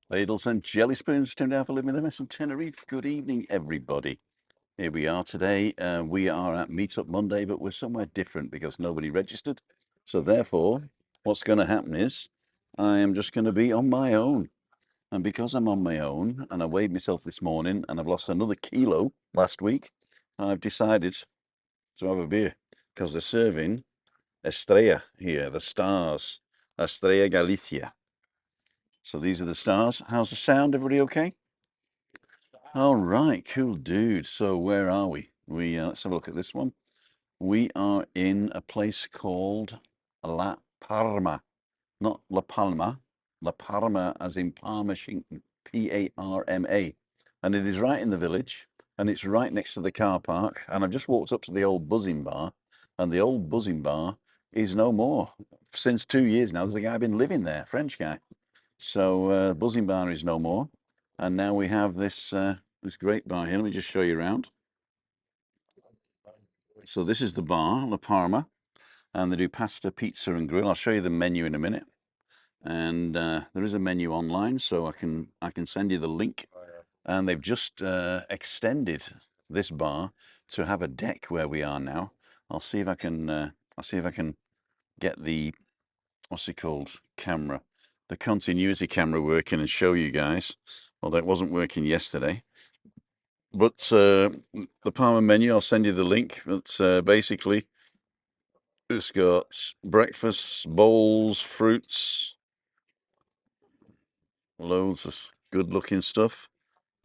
Ladles and jelly spoons, Tim down for living the mess in Tenerife. Good evening, everybody. Here we are today. We are at Meetup Monday, but we're somewhere different because nobody registered. So therefore, what's going to happen is I am just going to be on my own. And because I'm on my own and I weighed myself this morning and I've lost another kilo last week, I've decided to have a beer because they're serving Estrella here, the stars, Estrella Galicia. So these are the stars. How's the sound? Everybody okay? All right, cool dude. So where are we? Let's have a look at this one. We are in a place called La Parma, not La Palma. La Parma, as in Parma, P-A-R-M-A, and it is right in the village, and it's right next to the car park. And I've just walked up to the old buzzing bar, and the old buzzing bar is no more. Since 2 years now, there's a guy been living there, French guy. So buzzing bar is no more, and now we have this great bar here. Let me just show you around. So this is the bar, La Parma, and they do pasta, pizza, and grill. I'll show you the menu in a minute. And there is a menu online, so I can send you the link. And they've just extended this bar to have a deck where we are now. I'll see if I can get the what's it called camera, the continuity camera working and show you guys. Although it wasn't working yesterday. But the Parma menu, I'll send you the link. But basically, it's got breakfast, bowls, fruits, loads of good-looking stuff.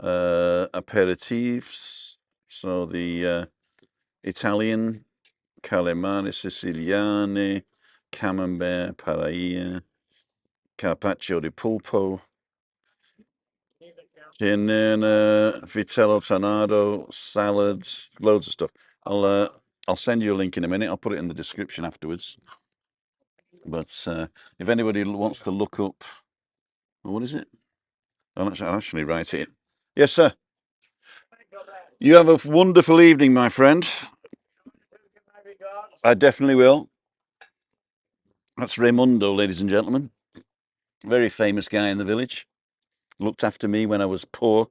Aperitifs, so the Italian, calamari, Siciliane, camembert, paella, carpaccio di polpo, Tianina, vitello tonado, salads, loads of stuff. I'll send you a link in a minute. I'll put it in the description afterwards. But if anybody wants to look up, what is it? I'll actually write it. Yes, sir. You have a wonderful evening, my friend. I definitely will. That's Raimundo, ladies and gentlemen. Very famous guy in the village. Looked after me when I was poor.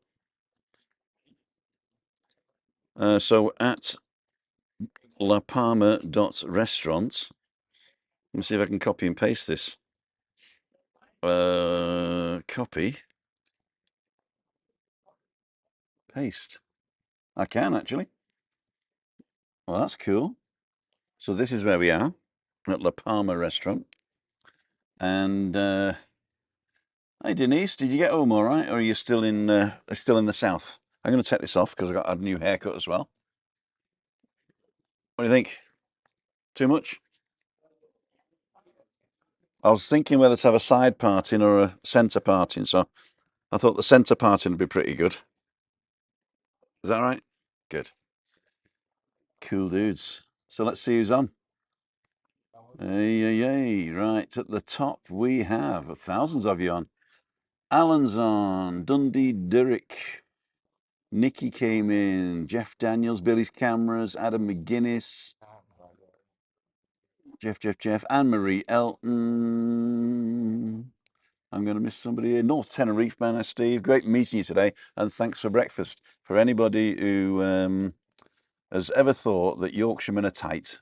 So at lapalma.restaurant, let me see if I can copy and paste this. Copy. Paste. I can actually. Well, that's cool. So this is where we are at La Palma restaurant. And hey Denise, did you get home all right, or are you still in the south? I'm going to take this off because I got a new haircut as well. What do you think? Too much? I was thinking whether to have a side parting or a centre parting, so I thought the centre parting would be pretty good. Is that right? Good. Cool dudes. So let's see who's on. Hey. Right at the top we have thousands of you on. Alan's on. Dundee Derrick. Nikki came in. Jeff Daniels, Billy's Cameras, Adam McGuinness. Jeff. Anne-Marie Elton. I'm going to miss somebody here. North Tenerife, man, Steve. Great meeting you today, and thanks for breakfast. For anybody who has ever thought that Yorkshiremen are tight,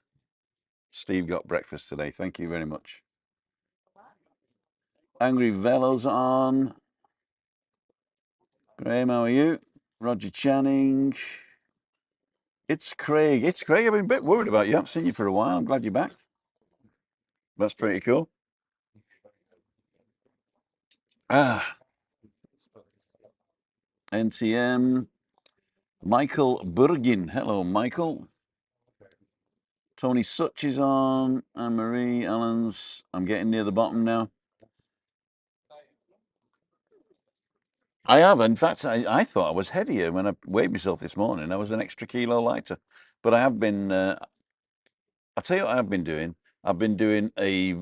Steve got breakfast today. Thank you very much. Angry Velo's on. Graham, how are you? Roger Channing. It's Craig. I've been a bit worried about you. I haven't seen you for a while. I'm glad you're back. That's pretty cool. NTM. Michael Burgin. Hello, Michael. Tony Such is on. Anne-Marie Allens. I'm getting near the bottom now. I have. In fact, I thought I was heavier when I weighed myself this morning. I was an extra kilo lighter. But I have been, I'll tell you what I've been doing. I've been doing a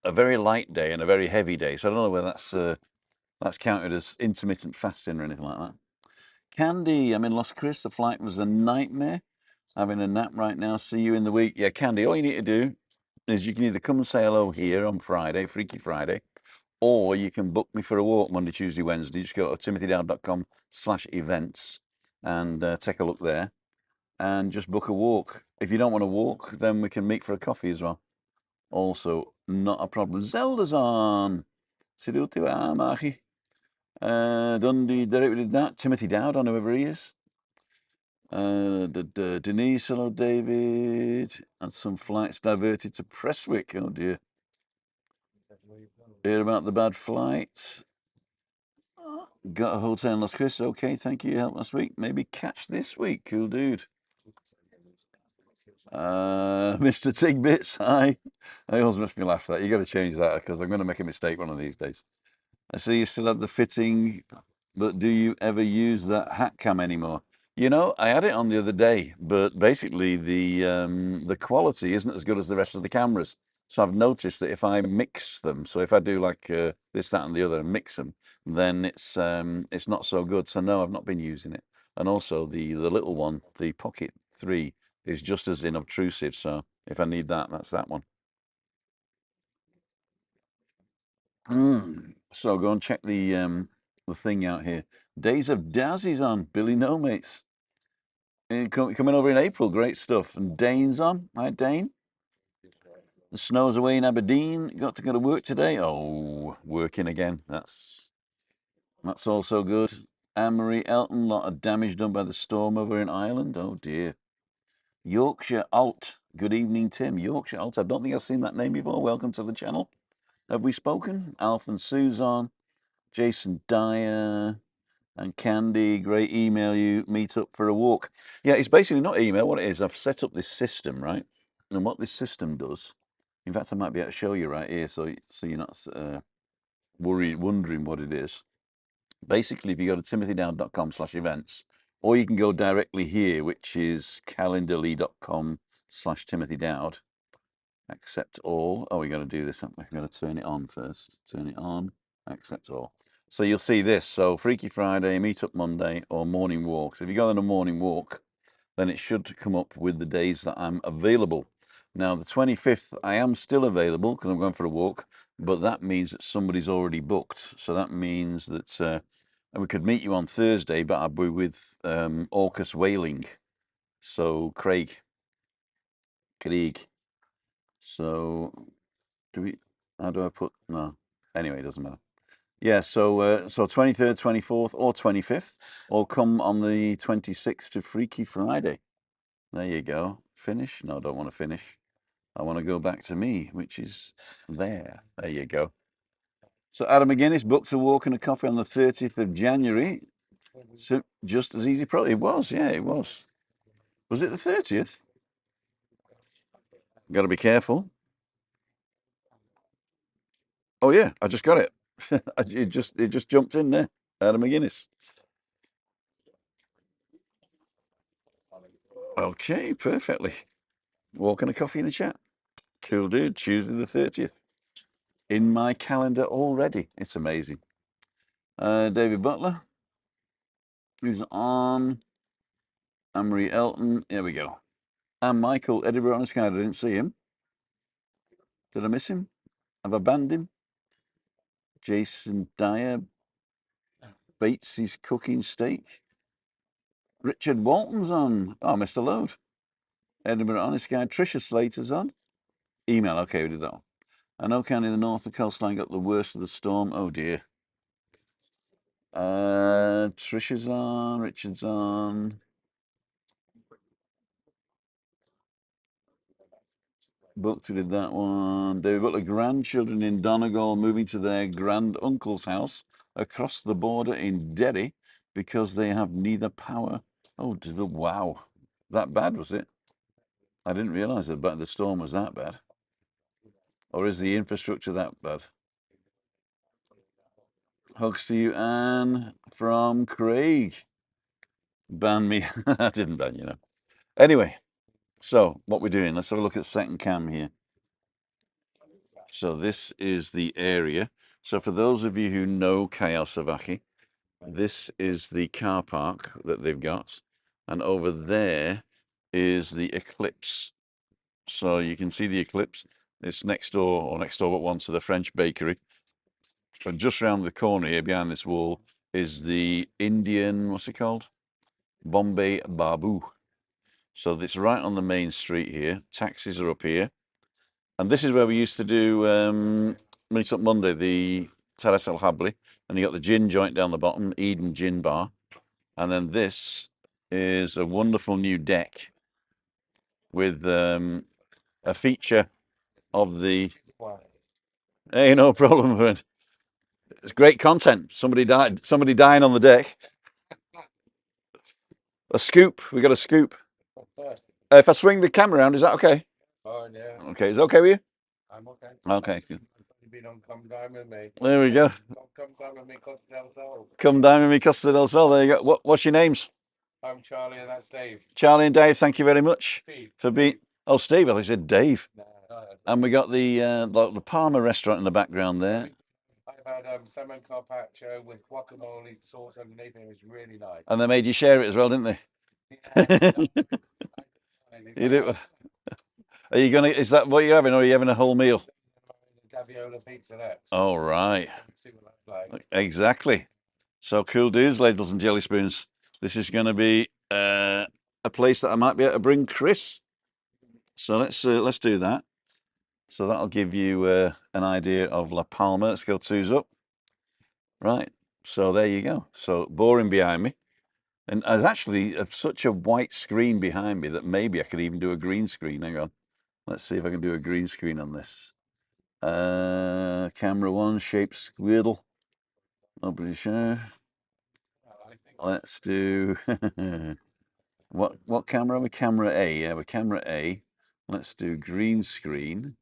very light day and a very heavy day. So I don't know whether that's counted as intermittent fasting or anything like that. Candy, I'm in Los Cris. The flight was a nightmare. Having a nap right now. See you in the week. Yeah, Candy, all you need to do is you can either come and say hello here on Friday, Freaky Friday, or you can book me for a walk Monday, Tuesday, Wednesday. Just go to timothydowd.com/events and take a look there and just book a walk. If you don't want to walk, then we can meet for a coffee as well. Also, not a problem. Zelda's on. Siduti Machi. Dundee, Derek did that. Timothy Dowd on whoever he is. Denise, hello David. And some flights diverted to Prestwick. Oh dear. Hear about the bad flight. Got a hotel in Las Cruces. Okay, thank you. Help last week. Maybe catch this week. Cool dude. Mr. Tigbits, hi. I always makes me laugh that. You got to change that because I'm going to make a mistake one of these days. I see you still have the fitting, but do you ever use that hat cam anymore? You know, I had it on the other day, but basically the quality isn't as good as the rest of the cameras. So I've noticed that if I mix them, so if I do like this, that, and the other, and mix them, then it's not so good. So no, I've not been using it. And also the little one, the Pocket 3, is just as inobtrusive. So if I need that, that's that one. So go and check the thing out here. Days of Dazzy's on. Billy No Mates. Coming over in April. Great stuff. And Dane's on. Hi, Dane. The snow's away in Aberdeen. Got to go to work today. Oh, working again. That's also good. Anne-Marie Elton. Lot of damage done by the storm over in Ireland. Oh dear. Yorkshire Alt. Good evening, Tim. Yorkshire Alt. I don't think I've seen that name before. Welcome to the channel. Have we spoken? Alf and Susan. Jason Dyer and Candy, great email you, meet up for a walk. Yeah, it's basically not email. What it is, I've set up this system, right? And what this system does, in fact, I might be able to show you right here, so you're not wondering what it is. Basically, if you go to timothydowd.com/events, or you can go directly here, which is calendarly.com/timothydowd. Accept all. Oh, we got to do this. We're going to turn it on first. Turn it on. Accept all. So you'll see this. So Freaky Friday, Meetup Monday, or morning walks. If you go on a morning walk, then it should come up with the days that I'm available. Now, the 25th, I am still available because I'm going for a walk, but that means that somebody's already booked. So that means that we could meet you on Thursday, but I'll be with AUKUS Whaling. So Craig. So how do I put, no, anyway, it doesn't matter. Yeah, so 23rd, 24th, or 25th, or come on the 26th to Freaky Friday. There you go. Finish? No, I don't want to finish. I want to go back to me, which is there. There you go. So Adam McGuinness booked a walk and a coffee on the 30th of January. So just as easy, probably. It was, yeah, it was. Was it the 30th? Got to be careful. Oh yeah, I just got it. it just jumped in there. Adam McGuinness. Okay, perfectly. Walk and a coffee and a chat. Cool dude. Tuesday the 30th. In my calendar already. It's amazing. David Butler is on. Anne-Marie Elton. Here we go. And Michael, Edinburgh on a Sky. I didn't see him. Did I miss him? Have I banned him? Jason Dyer. Bates's cooking steak. Richard Walton's on. Oh, Mr. Load. Edinburgh on a Sky. Tricia Slater's on. Email. Okay, we did that one. I know County the north, the coastline got the worst of the storm. Oh dear. Trisha's on. Richard's on. Booked, we did that one. David Butler, grandchildren in Donegal moving to their grand uncle's house across the border in Derry because they have neither power. Oh, wow. That bad, was it? I didn't realise that the storm was that bad. Or is the infrastructure that bad? Hugs to you, Anne, from Craig. Ban me. I didn't ban you, know. Anyway, so what we're doing, let's have a look at second cam here. So this is the area. So for those of you who know Kayasavaki, this is the car park that they've got. And over there is the Eclipse. So you can see the Eclipse. It's next door, or next door but one, to the French bakery. And just round the corner here, behind this wall, is the Indian, what's it called? Bombay Babu. So it's right on the main street here. Taxis are up here. And this is where we used to do Meetup Monday, the Terrace El Habli. And you got the gin joint down the bottom, Eden Gin Bar. And then this is a wonderful new deck with a feature of the... Hey, no problem, friend. It's great content. Somebody dying on the deck. A scoop. We got a scoop. If I swing the camera around, is that okay? Oh, yeah. Okay, is it okay with you? I'm okay. Okay. Come down with me. There we go. Come down with me, Costa del Sol. Come down with me, Costa del Sol. There you go. What's your names? I'm Charlie and that's Dave. Charlie and Dave, thank you very much for being... Oh, Steve, I thought you said Dave. No, and we got the Palmer restaurant in the background there. I've had salmon carpaccio with guacamole sauce underneath, and it was really nice. And they made you share it as well, didn't they? Yeah, you do. Are you gonna? Is that what you're having, or are you having a whole meal? Daviola pizza next. All right. See what that's like. Exactly. So cool dudes, ladles and jelly spoons. This is going to be a place that I might be able to bring Chris. So let's do that. So that'll give you an idea of La Palma. Let's go twos up. Right. So there you go. So boring behind me. And there's actually such a white screen behind me that maybe I could even do a green screen. Hang on. Let's see if I can do a green screen on this. Camera one, shape squiddle. Nobody sure. Let's do what camera are we? Camera A. Yeah, we're camera A. Let's do green screen.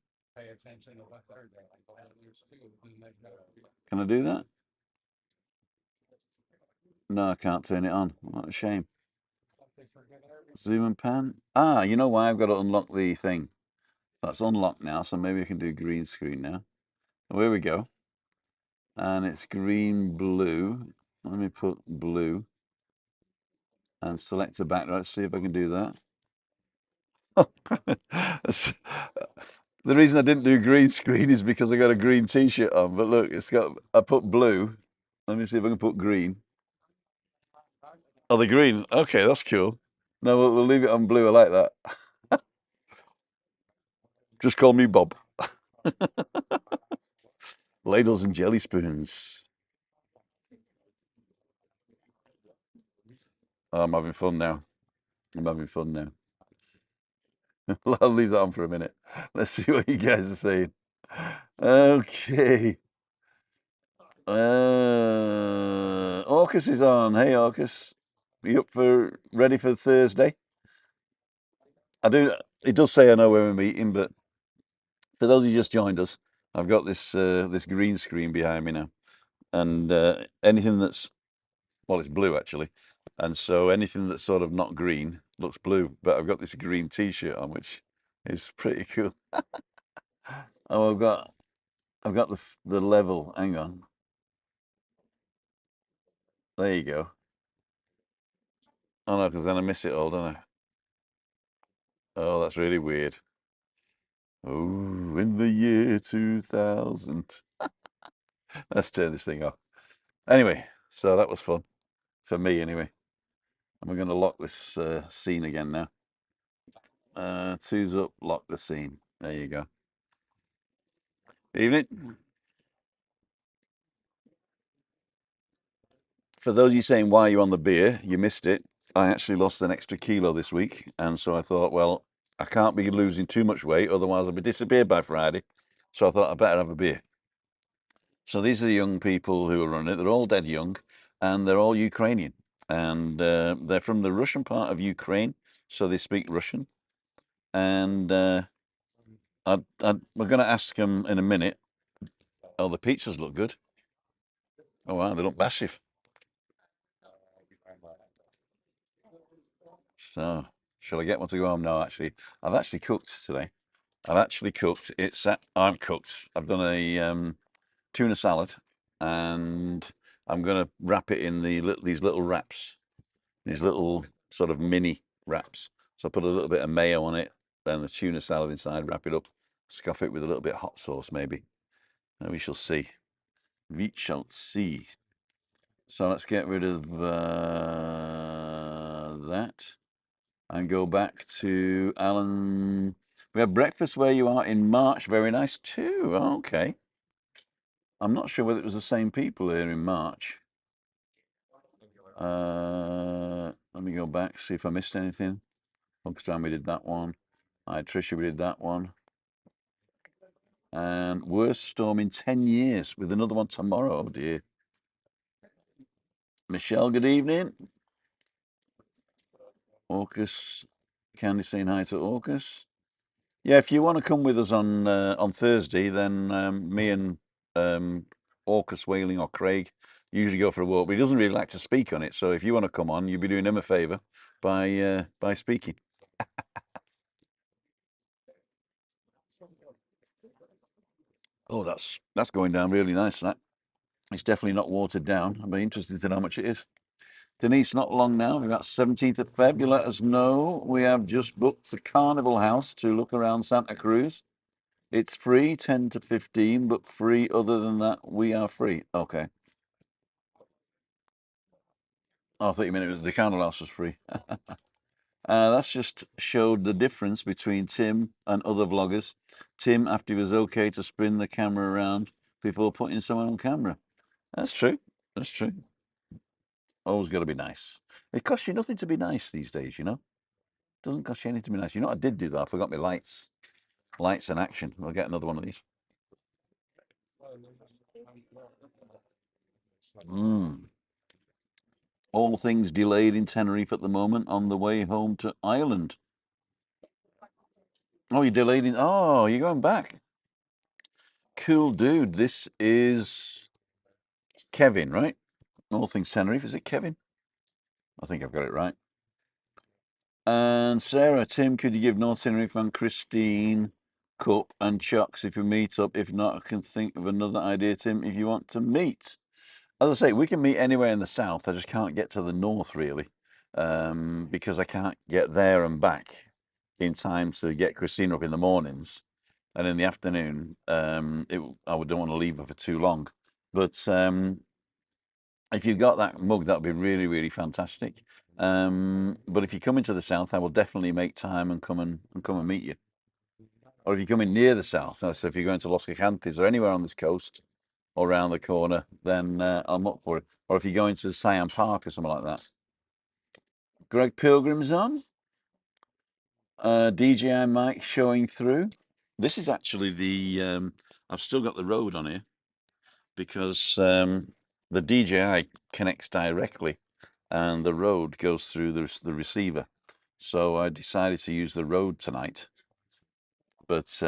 Can I do that? No, I can't turn it on. What a shame. Zoom and pan. Ah, you know why? I've got to unlock the thing. That's unlocked now, so maybe I can do green screen now. Oh, here we go. And it's green, blue. Let me put blue and select a background. Let's see if I can do that. The reason I didn't do green screen is because I got a green t-shirt on. But look, I put blue. Let me see if I can put green. Oh, the green. Okay, that's cool. No, we'll leave it on blue. I like that. Just call me Bob. Ladles and jelly spoons. Oh, I'm having fun now. I'm having fun now. I'll leave that on for a minute. Let's see what you guys are saying. Okay. Orcus is on. Hey, Orcus. Are you ready for Thursday? It does say I know where we're meeting, but for those who just joined us, I've got this this green screen behind me now. And anything that's... Well, it's blue actually. And so anything that's sort of not green looks blue, but I've got this green t-shirt on, which is pretty cool. Oh, I've got the level. Hang on. There you go. Oh no, because then I miss it all, don't I? Oh, that's really weird. Oh, in the year 2000. Let's turn this thing off. Anyway, so that was fun. For me, anyway. And we're going to lock this scene again now. Twos up, lock the scene. There you go. Evening. For those of you saying, why are you on the beer? You missed it. I actually lost an extra kilo this week. And so I thought, well, I can't be losing too much weight. Otherwise, I'll be disappeared by Friday. So I thought I better have a beer. So these are the young people who are running it. They're all dead young. And they're all Ukrainian. And they're from the Russian part of Ukraine. So they speak Russian. And we're going to ask them in a minute. Oh, the pizzas look good. Oh, wow, they look massive. So, shall I get one to go home? No, actually, I've actually cooked today. I've actually cooked. I'm cooked. I've done a tuna salad, and I'm going to wrap it in these little wraps, these little sort of mini wraps. So I put a little bit of mayo on it, then the tuna salad inside, wrap it up, scuff it with a little bit of hot sauce, maybe. And we shall see. We shall see. So let's get rid of that and go back to Alan. We have breakfast where you are in March. Very nice too. Okay. I'm not sure whether it was the same people here in March. Let me go back, see if I missed anything. Hookstime, we did that one. Hi, Tricia, we did that one. And worst storm in 10 years with another one tomorrow. Oh dear. Michelle, good evening. Orcus, Candy saying hi to Orcus. Yeah, if you want to come with us on Thursday, then me and Orcus Whaling or Craig usually go for a walk. But he doesn't really like to speak on it, so if you want to come on, you'll be doing him a favour by speaking. Oh, that's going down really nice. That it's definitely not watered down. I'll be interested to know how much it is. Denise, not long now, about 17th of Feb. You let us know. We have just booked the Carnival House to look around Santa Cruz. It's free, 10 to 15, but free other than that, we are free. Okay. Oh, I thought you meant the Carnival House was free. That's just showed the difference between Tim and other vloggers. Tim, after he was okay to spin the camera around before putting someone on camera. That's true. That's true. Always got to be nice. It costs you nothing to be nice these days, you know? It doesn't cost you anything to be nice. You know what I did do, though? I forgot my lights. Lights and action. We'll get another one of these. All things delayed in Tenerife at the moment on the way home to Ireland. Oh, you're delayed in... Oh, you're going back. Cool dude. This is Kevin, right? All things Tenerife. Is it Kevin? I think I've got it right. And Sarah, Tim, could you give North Tenerife and Christine cup and chucks if you meet up? If not, I can think of another idea, Tim, if you want to meet. As I say, we can meet anywhere in the south. I just can't get to the north, really, because I can't get there and back in time to get Christina up in the mornings. And in the afternoon, I don't want to leave her for too long. But if you've got that mug, that would be really, really fantastic. But if you come into the south, I will definitely make time and come and meet you. Or if you're coming near the south, so if you're going to Los Gigantes or anywhere on this coast or around the corner, then I'm up for it. Or if you're going to Siam Park or something like that. Greg Pilgrim's on. DJI mic showing through. This is actually the, I've still got the Rode on here because the DJI connects directly and the Rode goes through the receiver. So I decided to use the Rode tonight. But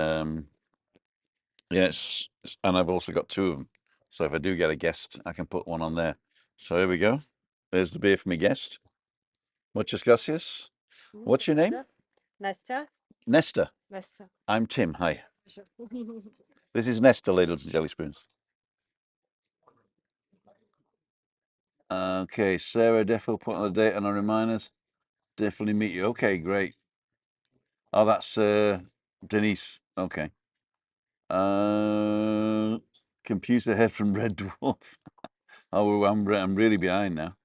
yes, and I've also got two of them. So if I do get a guest, I can put one on there. So here we go. There's the beer for my guest. Muchas gracias. What's your name? Nesta. Nesta. Nesta. I'm Tim. Hi. This is Nesta, Ladles and Jelly Spoons. Okay, Sarah, definitely put on the date and on reminders. Definitely meet you. Okay, great. Oh, that's Denise. Okay. Computer head from Red Dwarf. Oh, I'm really behind now.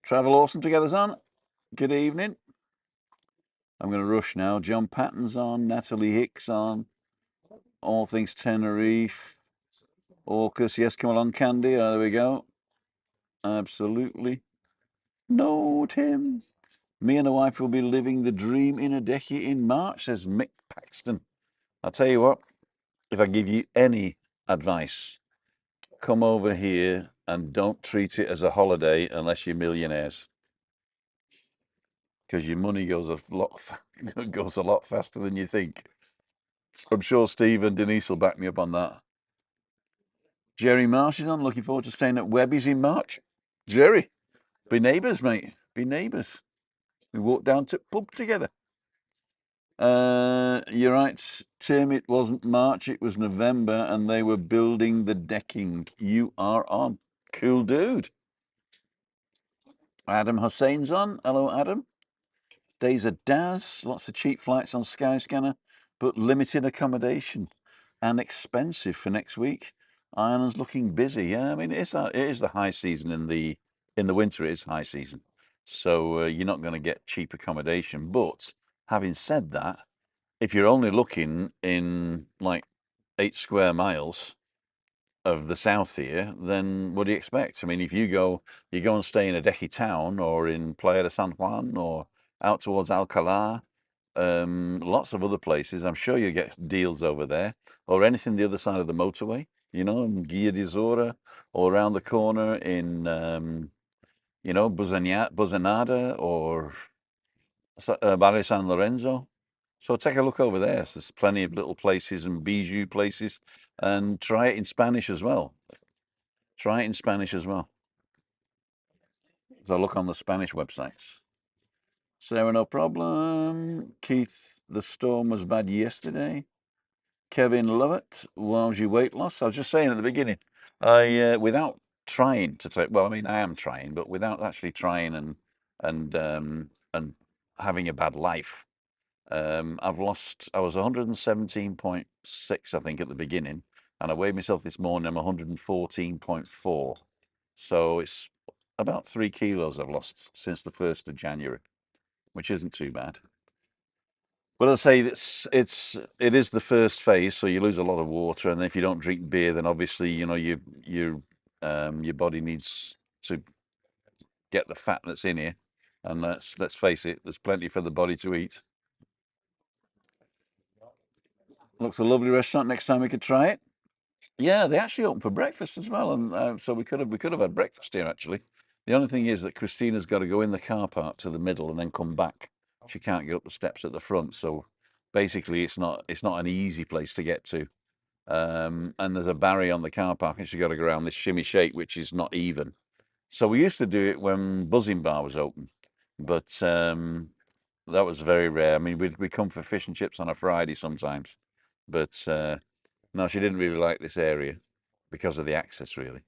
Travel Awesome Together's on. Good evening. I'm going to rush now. John Patton's on. Natalie Hicks on. All Things Tenerife. Orcus. Yes, come along, Candy. Oh, there we go. Absolutely. No, Tim. Me and the wife will be living the dream in a decade in March, says Mick Paxton. I'll tell you what, if I give you any advice, come over here and don't treat it as a holiday unless you're millionaires. Because your money goes a lot faster than you think. I'm sure Steve and Denise will back me up on that. Jerry Marsh is on. Looking forward to staying at Webby's in March. Jerry, be neighbours, mate. Be neighbours. We walked down to pub together. You're right, Tim. It wasn't March. It was November, and they were building the decking. You are on. Cool dude. Adam Hussein's on. Hello, Adam. Days of Daz. Lots of cheap flights on Skyscanner, but limited accommodation and expensive for next week. Ireland's looking busy. Yeah, I mean it is the high season in the winter. It is high season, so you're not going to get cheap accommodation. But having said that, if you're only looking in like 8 square miles of the south here, then what do you expect? I mean, if you go and stay in a Decky town or in Playa de San Juan or out towards Alcalá, lots of other places. I'm sure you get deals over there, or anything the other side of the motorway. You know, in Guia de Zora, or around the corner in you know, Busanada or Barrio San Lorenzo. So take a look over there. So there's plenty of little places and bijou places, and try it in Spanish as well. Try it in Spanish as well. So look on the Spanish websites. Sarah, no problem. Keith, the storm was bad yesterday. Kevin Lovett, how's your weight loss? I was just saying at the beginning, without trying to take, well, I mean, I am trying, but without actually trying and having a bad life, I've lost. I was 117.6, I think, at the beginning, and I weighed myself this morning. I'm 114.4, so it's about 3 kilos I've lost since the 1st of January, which isn't too bad. But I say it is the first phase, so you lose a lot of water, and if you don't drink beer, then obviously you know your body needs to get the fat that's in here, and let's face it, there's plenty for the body to eat. Looks a lovely restaurant. Next time we could try it. Yeah, they actually open for breakfast as well, and so we could have had breakfast here actually. The only thing is that Christina's got to go in the car park to the middle and then come back. She can't get up the steps at the front, so basically it's not an easy place to get to. And there's a barrier on the car park, and she's got to go around this shimmy shape, which is not even. So we used to do it when Buzzing Bar was open, but that was very rare. I mean, we'd come for fish and chips on a Friday sometimes, but no, she didn't really like this area because of the access, really.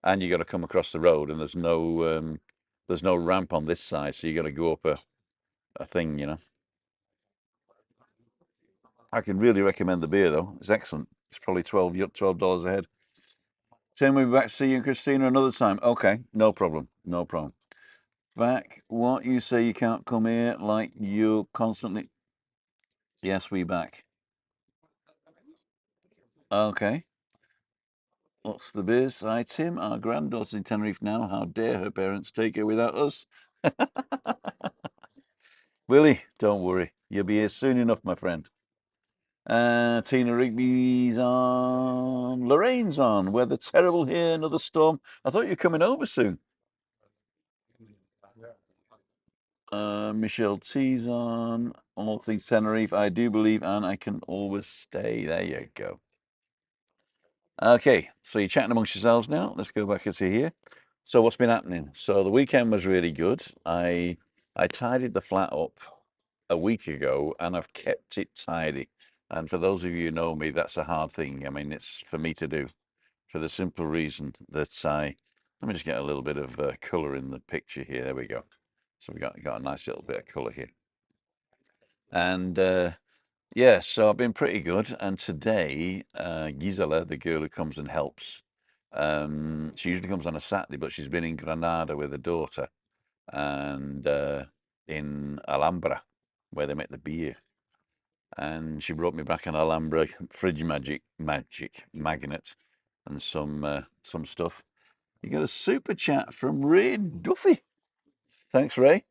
And you got to come across the road, and there's no ramp on this side, so you got to go up a thing, you know. I can really recommend the beer though. It's excellent. It's probably $12 a head. Tim, we'll be back to see you and Christina another time. Okay, no problem. No problem. Back. What you say you can't come here like you constantly. Yes, we back. Okay. What's the biz? Hi, Tim. Our granddaughter's in Tenerife now. How dare her parents take her without us? Willie, don't worry. You'll be here soon enough, my friend. Tina Rigby's on. Lorraine's on. Weather terrible here. Another storm. I thought you were coming over soon. Michelle T's on. All things Tenerife. I do believe, and I can always stay. There you go. Okay, so you're chatting amongst yourselves now. Let's go back and see here. So what's been happening? So the weekend was really good. I tidied the flat up a week ago, and I've kept it tidy. And for those of you who know me, that's a hard thing. I mean, it's for me to do, for the simple reason that let me just get a little bit of color in the picture here. There we go. So we got a nice little bit of color here. And yeah, so I've been pretty good. And today, Gisela, the girl who comes and helps, she usually comes on a Saturday, but she's been in Granada with her daughter and in Alhambra, where they make the beer. And she brought me back an Alhambra fridge magic magnet and some stuff. You got a super chat from Ray Duffy. Thanks, Ray,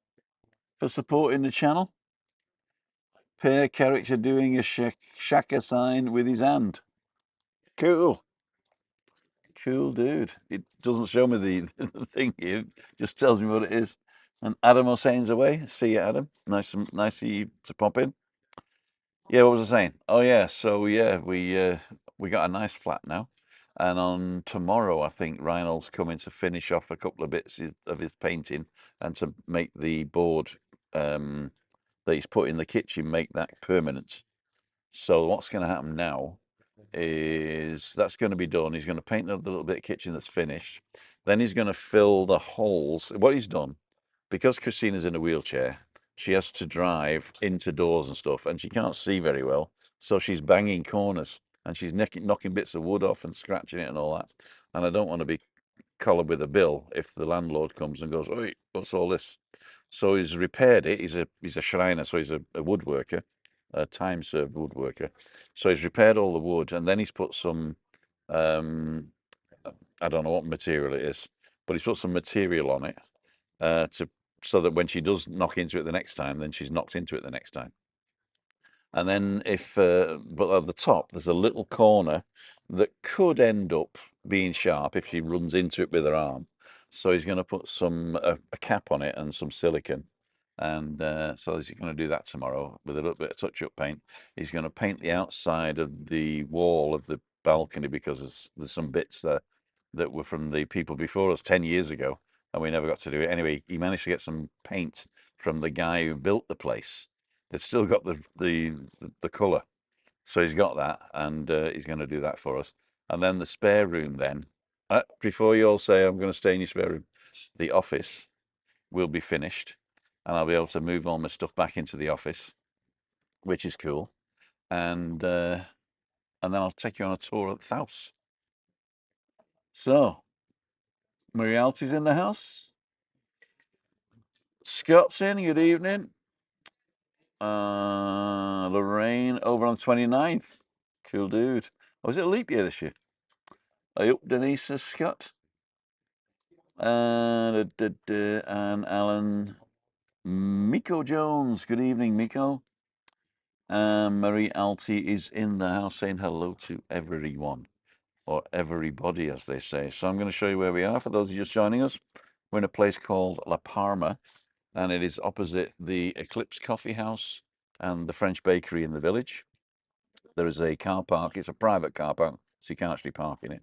for supporting the channel. Pair character doing a shaka sign with his hand. Cool. Cool dude. It doesn't show me the thing here, it just tells me what it is. And Adam Hussein's away. See you, Adam. Nice of you to pop in. Yeah, what was I saying? Oh yeah, so yeah, we got a nice flat now. And on tomorrow, I think Reinald's coming to finish off a couple of bits of his painting and to make the board that he's put in the kitchen, make that permanent. So what's going to happen now is that's going to be done. He's going to paint the little bit of kitchen that's finished. Then he's going to fill the holes. What he's done, because Christina's in a wheelchair, she has to drive into doors and stuff, and she can't see very well. So she's banging corners. and she's knocking bits of wood off and scratching it and all that. And I don't want to be collared with a bill if the landlord comes and goes, "Oi, what's all this?" So he's repaired it. He's a Schreiner, so he's a woodworker, a time-served woodworker. So he's repaired all the wood, and then he's put some, I don't know what material it is, but he's put some material on it to so that when she does knock into it the next time, then she's knocked into it the next time. And then but at the top, there's a little corner that could end up being sharp if she runs into it with her arm. So he's going to put a cap on it and some silicone. And so he's going to do that tomorrow with a little bit of touch-up paint. He's going to paint the outside of the wall of the balcony because there's some bits there that were from the people before us 10 years ago, and we never got to do it. Anyway, he managed to get some paint from the guy who built the place. They've still got the colour, so he's got that, and he's going to do that for us. And then the spare room. Then, before you all say I'm going to stay in your spare room, the office will be finished, and I'll be able to move all my stuff back into the office, which is cool. And then I'll take you on a tour of the house. So, Marialty's in the house. Scott's in. Good evening. Lorraine over on the 29th. Cool dude. Was it a leap year this year? I hope Denise says Scott. And Alan. Miko Jones. Good evening, Miko. Marie Alty is in the house saying hello to everyone, or everybody, as they say. So I'm going to show you where we are. For those of you just joining us, we're in a place called La Parma, and it is opposite the Eclipse Coffee House and the French Bakery in the village. There is a car park. It's a private car park, so you can actually park in it.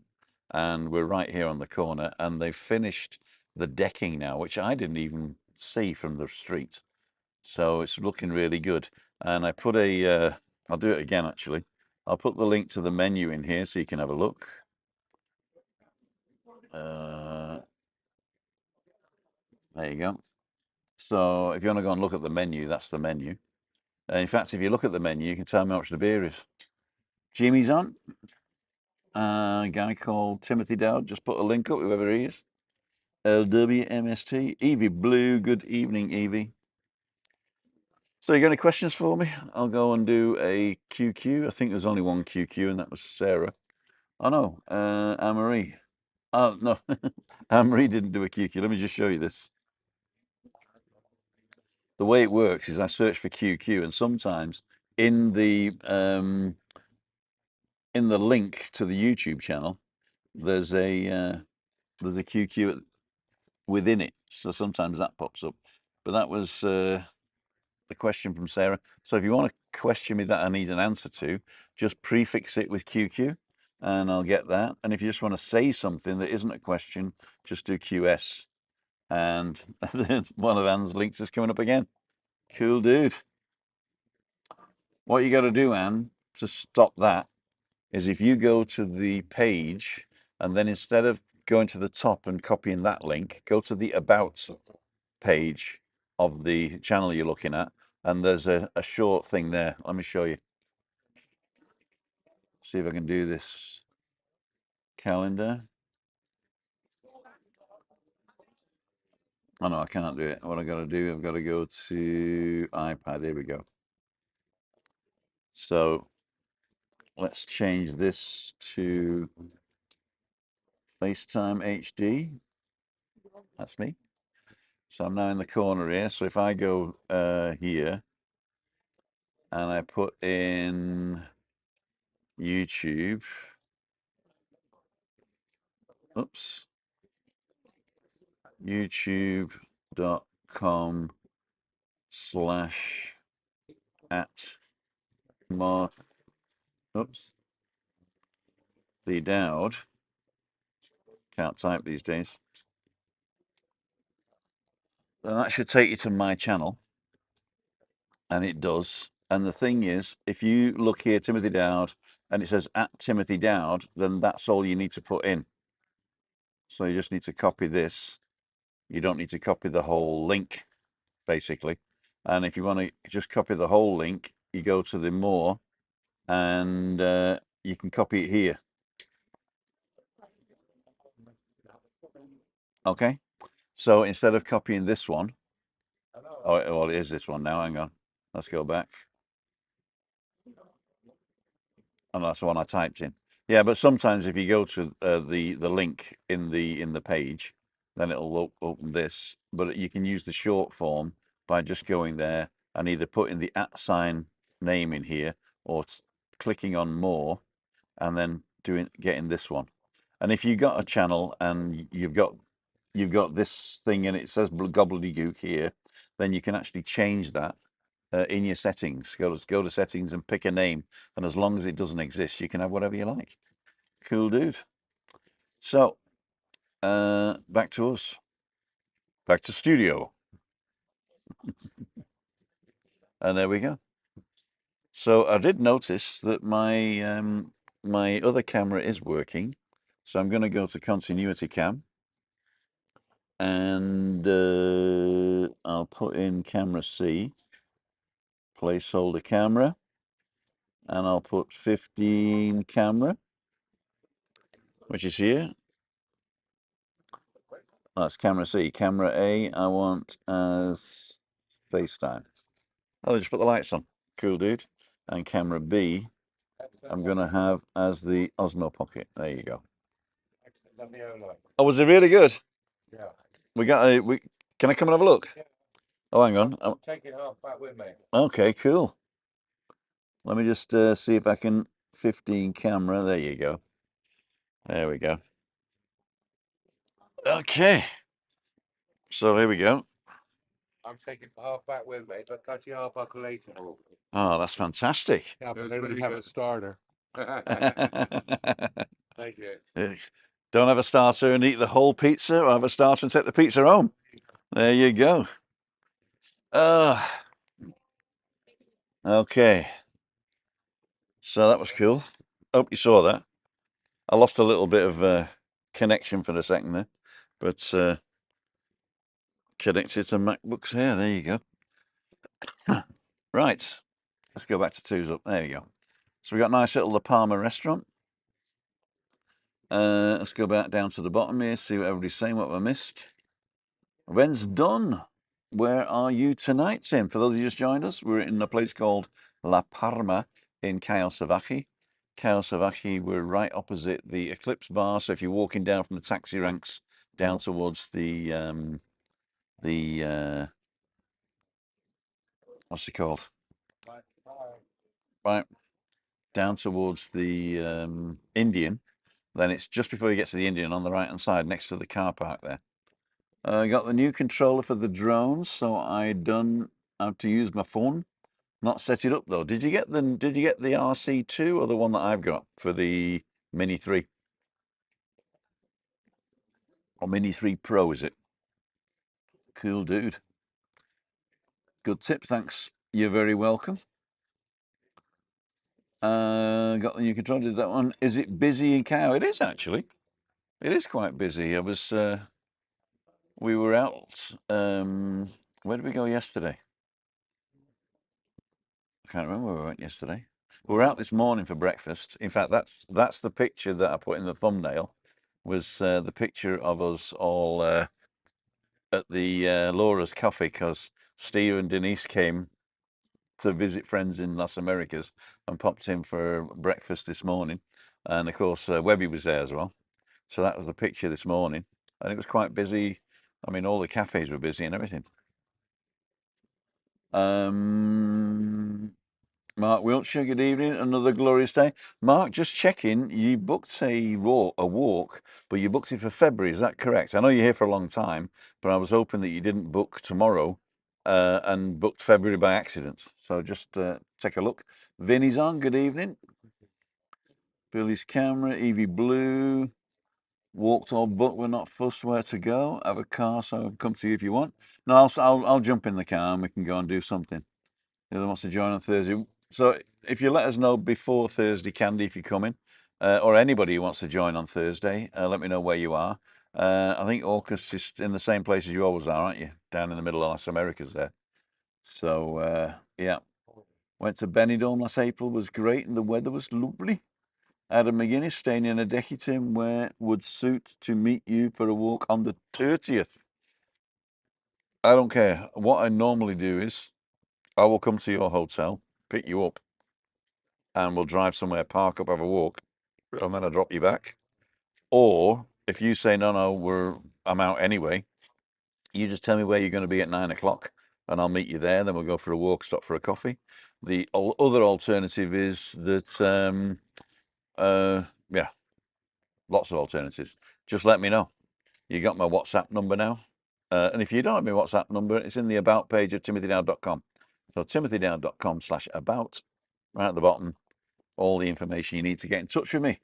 And we're right here on the corner, and they've finished the decking now, which I didn't even see from the street. So it's looking really good. And I put I'll do it again actually. I'll put the link to the menu in here so you can have a look. There you go. So if you want to go and look at the menu, that's the menu. And in fact, if you look at the menu, you can tell me how much the beer is. Jimmy's on. A guy called Timothy Dowd just put a link up, whoever he is. LWMST. Evie Blue. Good evening, Evie. So you got any questions for me? I'll go and do a QQ. I think there's only one QQ, and that was Sarah. Oh no, Anne-Marie. Oh no, Anne-Marie didn't do a QQ. Let me just show you this. The way it works is I search for QQ, and sometimes in the link to the YouTube channel, there's a QQ within it. So sometimes that pops up. But that was the question from Sarah. So if you want to question me that I need an answer to, just prefix it with QQ and I'll get that. And if you just want to say something that isn't a question, just do QS. And then one of Anne's links is coming up again. Cool dude. What you got to do, Anne, to stop that is if you go to the page and then instead of going to the top and copying that link, go to the About page of the channel you're looking at, and there's a short thing there. Let me show you. See if I can do this. Calendar. Oh no, I can't do it. What I got to do, I've got to go to iPad. Here we go. So let's change this to FaceTime HD. That's me. So I'm now in the corner here. So if I go here and I put in YouTube, oops, youtube.com/@Mark, oops, the Dowd. Can't type these days. Then that should take you to my channel, and it does. And the thing is, if you look here, Timothy Dowd, and it says @Timothy Dowd, then that's all you need to put in. So you just need to copy this. You don't need to copy the whole link, basically. And if you want to just copy the whole link, you go to the more, and you can copy it here. Okay, so instead of copying this one, oh, well, it is this one now. Hang on, let's go back. And that's the one I typed in. Yeah, but sometimes if you go to the link in the page, then it'll open this. But you can use the short form by just going there and either putting the @ name in here or clicking on more and then getting this one. And if you've got a channel and you've got this thing and it says gobbledygook here, then you can actually change that in your settings. Go to settings and pick a name, and as long as it doesn't exist, you can have whatever you like. Cool, dude. So back to us, back to studio, and there we go. So I did notice that my my other camera is working, so I'm going to go to continuity cam, and I'll put in camera C, placeholder camera, and I'll put 15 camera, which is here. That's camera C. Camera A, I want as FaceTime. Oh, just put the lights on. Cool, dude. And camera B, I'm going to have as the Osmo Pocket. There you go. Oh, was it really good? Yeah. We got a. Can I come and have a look? Yeah. Oh, hang on. I'm taking half back with me. Okay, cool. Let me just see if I can 15 camera. There you go. There we go. Okay. So here we go. I'm taking half back with me, but cut you half back later. Oh, that's fantastic. Yeah, but they would have a starter. Thank you. Don't have a starter and eat the whole pizza, or have a starter and take the pizza home. There you go. Okay. So that was cool. Hope you saw that. I lost a little bit of connection for a second there, but connected to MacBooks here. There you go. Right. Let's go back to twos up. There you go. So we got a nice little La Palma restaurant. Let's go back down to the bottom here, see what everybody's saying, what I missed. When's done? Where are you tonight, Tim? For those of you just joined us, we're in a place called La Palma in Cayo Salvaje. Cayo Salvaje, we're right opposite the Eclipse Bar. So if you're walking down from the taxi ranks down towards the what's it called? Right, down towards the Indian, then it's just before you get to the Indian on the right hand side next to the car park there. I got the new controller for the drones, so I don't have to use my phone. Not set it up though. Did you get the RC2 or the one that I've got for the Mini 3? Or Mini 3 Pro, is it? Cool, dude. Good tip, thanks. You're very welcome. Got the new controller, did that one. Is it busy in Cow? It is actually. It is quite busy. I was we were out where did we go yesterday? I can't remember where we went yesterday. We were out this morning for breakfast. In fact, that's the picture that I put in the thumbnail, was the picture of us all at the Laura's Coffee, because Steve and Denise came to visit friends in Las Americas and popped in for breakfast this morning. And of course, Webby was there as well. So that was the picture this morning. And it was quite busy. I mean, all the cafes were busy and everything. Mark Wiltshire, good evening. Another glorious day. Mark, just checking, you booked a walk, but you booked it for February. Is that correct? I know you're here for a long time, but I was hoping that you didn't book tomorrow and booked February by accident. So just take a look. Vinny's on, good evening. Billy's camera, Evie Blue. Walked or booked, we're not fussed where to go. Have a car, so I'll come to you if you want. No, I'll jump in the car and we can go and do something. The other wants to join on Thursday. So if you let us know before Thursday, Candy, if you're coming, or anybody who wants to join on Thursday, let me know where you are. I think Orcus is in the same place as you always are, aren't you? Down in the middle of Las Americas there. So yeah, went to Benidorm last April, was great, and the weather was lovely. Adam McGuinness staying in a decky, Tim, where would suit to meet you for a walk on the 30th? I don't care. What I normally do is I will come to your hotel, pick you up, and we'll drive somewhere, park up, have a walk, and then I drop you back. Or if you say, no, I'm out anyway, you just tell me where you're going to be at 9 o'clock and I'll meet you there. Then we'll go for a walk, stop for a coffee. The other alternative is that, yeah, lots of alternatives. Just let me know. You got my WhatsApp number now. And if you don't have my WhatsApp number, it's in the about page of timothydowd.com. So timothydowd.com/about, right at the bottom, all the information you need to get in touch with me.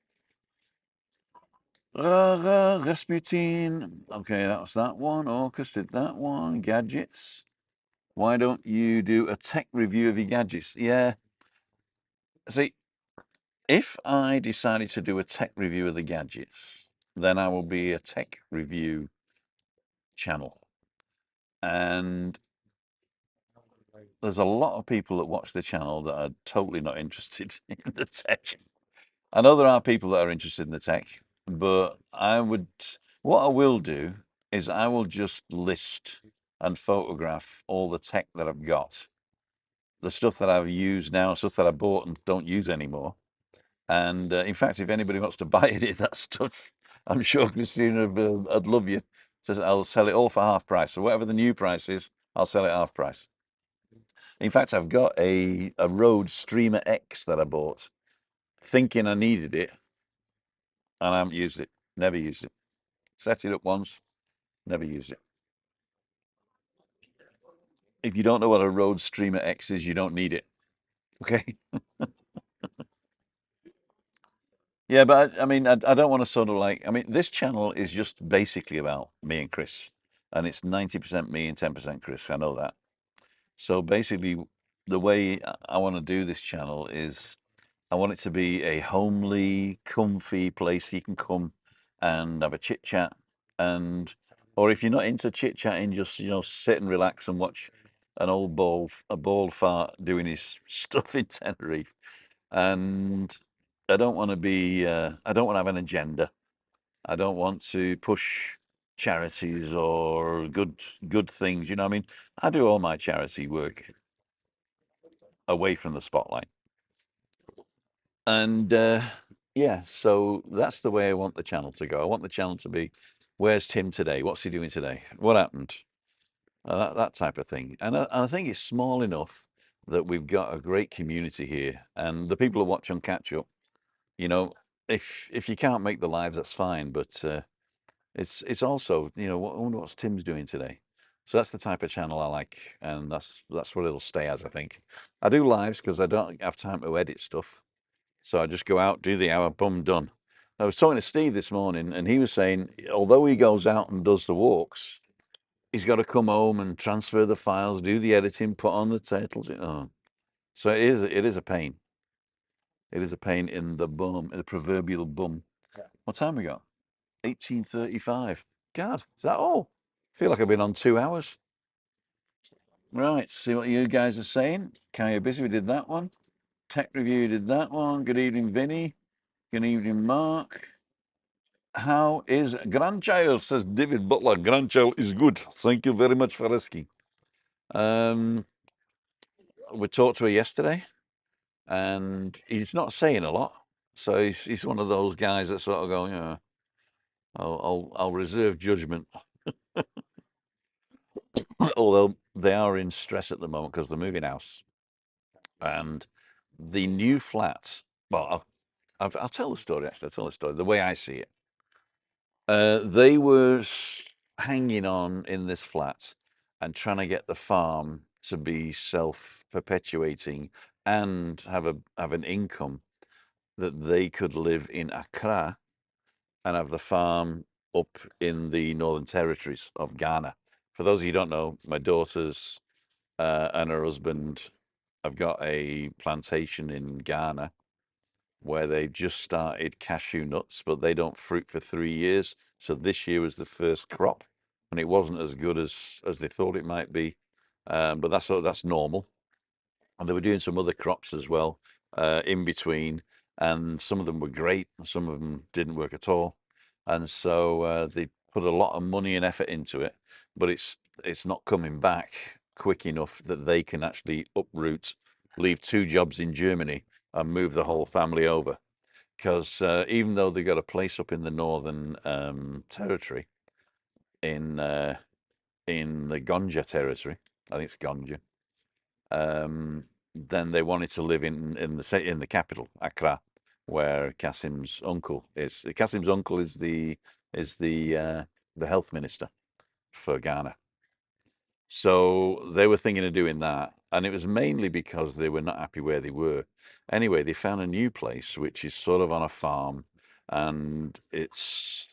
Rasputin. Okay, that was that one. Orcus did that one. Gadgets. Why don't you do a tech review of your gadgets? Yeah. See, if I decided to do a tech review of the gadgets, then I will be a tech review channel. And there's a lot of people that watch the channel that are totally not interested in the tech. I know there are people that are interested in the tech, but what I will do is I will just list and photograph all the tech that I've got, the stuff that I've used now, stuff that I bought and don't use anymore. And in fact, if anybody wants to buy any of that stuff, I'm sure Christina I'd love you. I'll sell it all for half price. So whatever the new price is, I'll sell it half price. In fact, I've got a Rode Streamer X that I bought, thinking I needed it, and I haven't used it. Never used it. Set it up once, never used it. If you don't know what a Rode Streamer X is, you don't need it. Okay. Yeah, but I mean, I don't want to sort of like, I mean, this channel is just basically about me and Chris, and it's 90% me and 10% Chris. I know that. So basically, the way I want to do this channel is I want it to be a homely, comfy place you can come and have a chit chat, or if you're not into chit chatting, just sit and relax and watch an old bald fart doing his stuff in Tenerife. And I don't want to be, I don't want to have an agenda. I don't want to push charities or good things. You know what I mean? I do all my charity work away from the spotlight. And yeah, so that's the way I want the channel to go. I want the channel to be, where's Tim today? What's he doing today? What happened? That type of thing. And I think it's small enough that we've got a great community here. And the people who watch on catch up, if you can't make the lives, that's fine. But it's also, I wonder what's Tim's doing today. So that's the type of channel I like, and that's what it'll stay as, I think. I do lives because I don't have time to edit stuff. So I just go out, do the hour, boom, done. I was talking to Steve this morning, and he was saying, although he goes out and does the walks, he's got to come home and transfer the files, do the editing, put on the titles. Oh. So it is a pain. It is a pain in the bum, in the proverbial bum. What time we got? 18:35. God, is that all? I feel like I've been on 2 hours. Right, see what you guys are saying. Kaya Busy, we did that one. Tech Review did that one. Good evening, Vinny. Good evening, Mark. How is grandchild? Says David Butler. Grandchild is good. Thank you very much for asking. We talked to her yesterday, and he's not saying a lot. So he's one of those guys that sort of go, I'll reserve judgment. Although they are in stress at the moment because they're moving house, and the new flat. Well, I'll tell the story. Actually, I'll tell the story the way I see it. They were hanging on in this flat and trying to get the farm to be self-perpetuating and have an income that they could live in Accra and have the farm up in the Northern Territories of Ghana. For those of you who don't know, my daughters and her husband have got a plantation in Ghana where they've just started cashew nuts, but they don't fruit for 3 years. So this year was the first crop, and it wasn't as good as they thought it might be. But that's normal. And they were doing some other crops as well in between. and some of them were great, and some of them didn't work at all. And so they put a lot of money and effort into it, but it's not coming back quick enough that they can actually uproot, leave 2 jobs in Germany, and move the whole family over. Because even though they got a place up in the Northern Territory, in the Gonja territory, I think it's Gonja, then they wanted to live in the capital, Accra, where Kasim's uncle is. Kasim's uncle is the health minister for Ghana. So they were thinking of doing that, and it was mainly because they were not happy where they were. Anyway, they found a new place which is sort of on a farm, and it's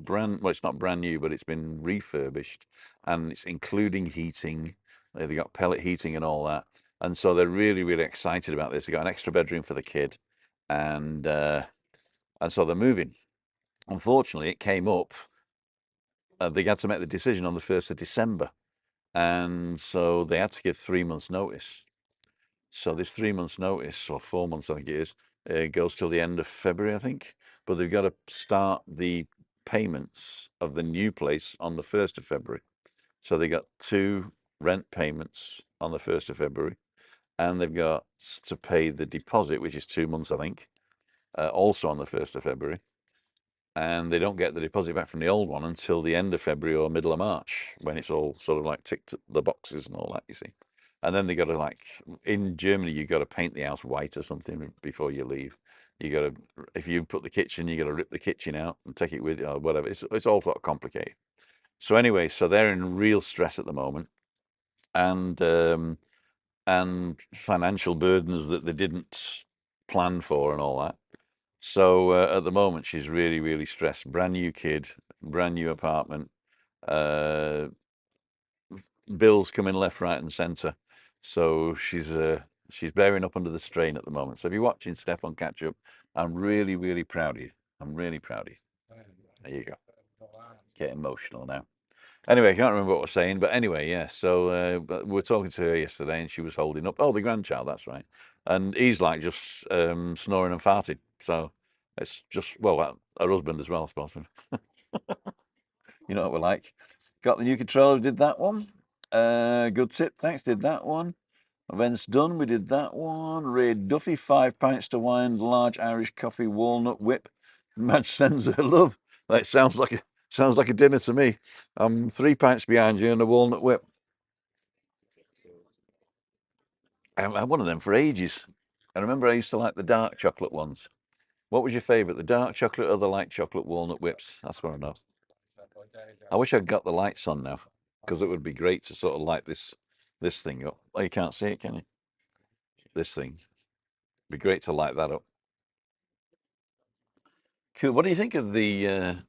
brand well, it's not brand new, but it's been refurbished, and it's including heating. They've got pellet heating and all that, and so they're really, really excited about this. They got an extra bedroom for the kid, and so they're moving. Unfortunately, it came up. They had to make the decision on the 1st of December. And so they had to give 3 months notice. So this 3 months notice, or 4 months, I think it is, goes till the end of February, I think. But they've got to start the payments of the new place on the 1st of February. So they got 2 rent payments on the 1st of February, and they've got to pay the deposit, which is 2 months, I think, also on the 1st of February. And they don't get the deposit back from the old one until the end of February or middle of March, when it's all sort of like ticked the boxes and all that, you see. And then they got to, like, in Germany, you got to paint the house white or something before you leave. You got to, if you put the kitchen, you got to rip the kitchen out and take it with you or whatever. It's all sort of complicated. So anyway, so they're in real stress at the moment, and financial burdens that they didn't plan for and all that. So at the moment, she's really, really stressed. Brand new kid, brand new apartment, uh, bills coming left, right, and centre. So she's bearing up under the strain at the moment. So if you're watching Stefan catch up, I'm really, really proud of you. I'm really proud of you. There you go. Get emotional now. Anyway, I can't remember what we're saying, but anyway, yeah. So we were talking to her yesterday, and she was holding up. Oh, the grandchild, that's right. And he's like just snoring and farting. So it's just, well, her husband as well, I suppose. You know what we're like. Got the new controller, did that one. Good tip, thanks. Did that one. Events done. We did that one. Ray Duffy, 5 pints to wine, large Irish coffee, walnut whip. Madge sends her love. That sounds like a dinner to me. I'm 3 pints behind you and a walnut whip. I haven't had one of them for ages. I remember I used to like the dark chocolate ones. What was your favourite, the dark chocolate or the light chocolate walnut whips? That's what I know. I wish I'd got the lights on now, because it would be great to sort of light this thing up. Oh, you can't see it, can you? This thing. Be great to light that up. Cool. What do you think of the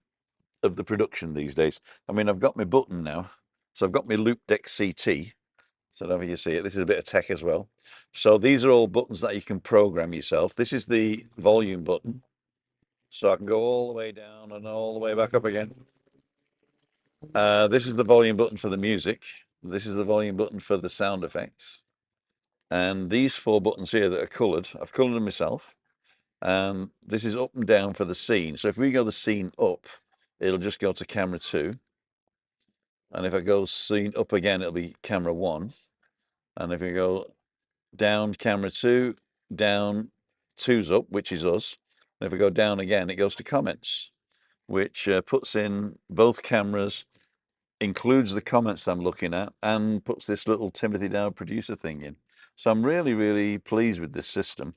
production these days? I mean, I've got my button now, so I've got my Loop Deck CT. So now you see it. This is a bit of tech as well. So these are all buttons that you can program yourself. This is the volume button, so I can go all the way down and all the way back up again. This is the volume button for the music. This is the volume button for the sound effects. And these 4 buttons here that are coloured, I've coloured them myself. This is up and down for the scene. So if we go the scene up, it'll just go to camera 2. And if I go scene up again, it'll be camera 1. And if we go down camera 2, down 2's up, which is us. And if we go down again, it goes to comments, which puts in both cameras, includes the comments I'm looking at, and puts this little Timothy Dowd producer thing in. So I'm really, really pleased with this system.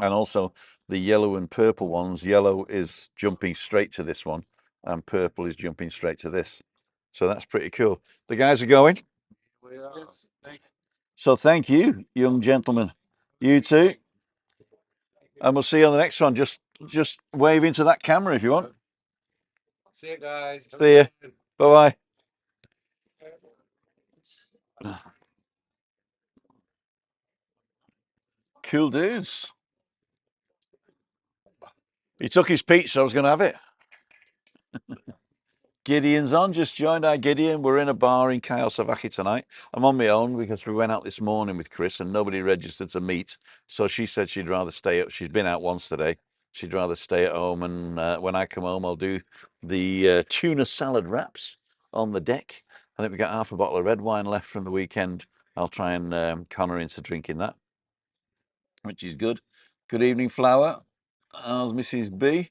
And also the yellow and purple ones, yellow is jumping straight to this one, and purple is jumping straight to this. So that's pretty cool. The guys are going. We are. Yes. Thank you. So thank you, young gentlemen. You too. And we'll see you on the next one. Just wave into that camera if you want. See you guys. See you. Bye-bye. Cool dudes. He took his pizza. I was going to have it. Gideon's on, just joined our Gideon. We're in a bar in Kayosavaki tonight. I'm on my own because we went out this morning with Chris and nobody registered to meet. So she said she'd rather stay up. She's been out once today. She'd rather stay at home. And when I come home, I'll do the tuna salad wraps on the deck. I think we got half a bottle of red wine left from the weekend. I'll try and con her into drinking that, which is good. Good evening, Flower. How's Mrs. B?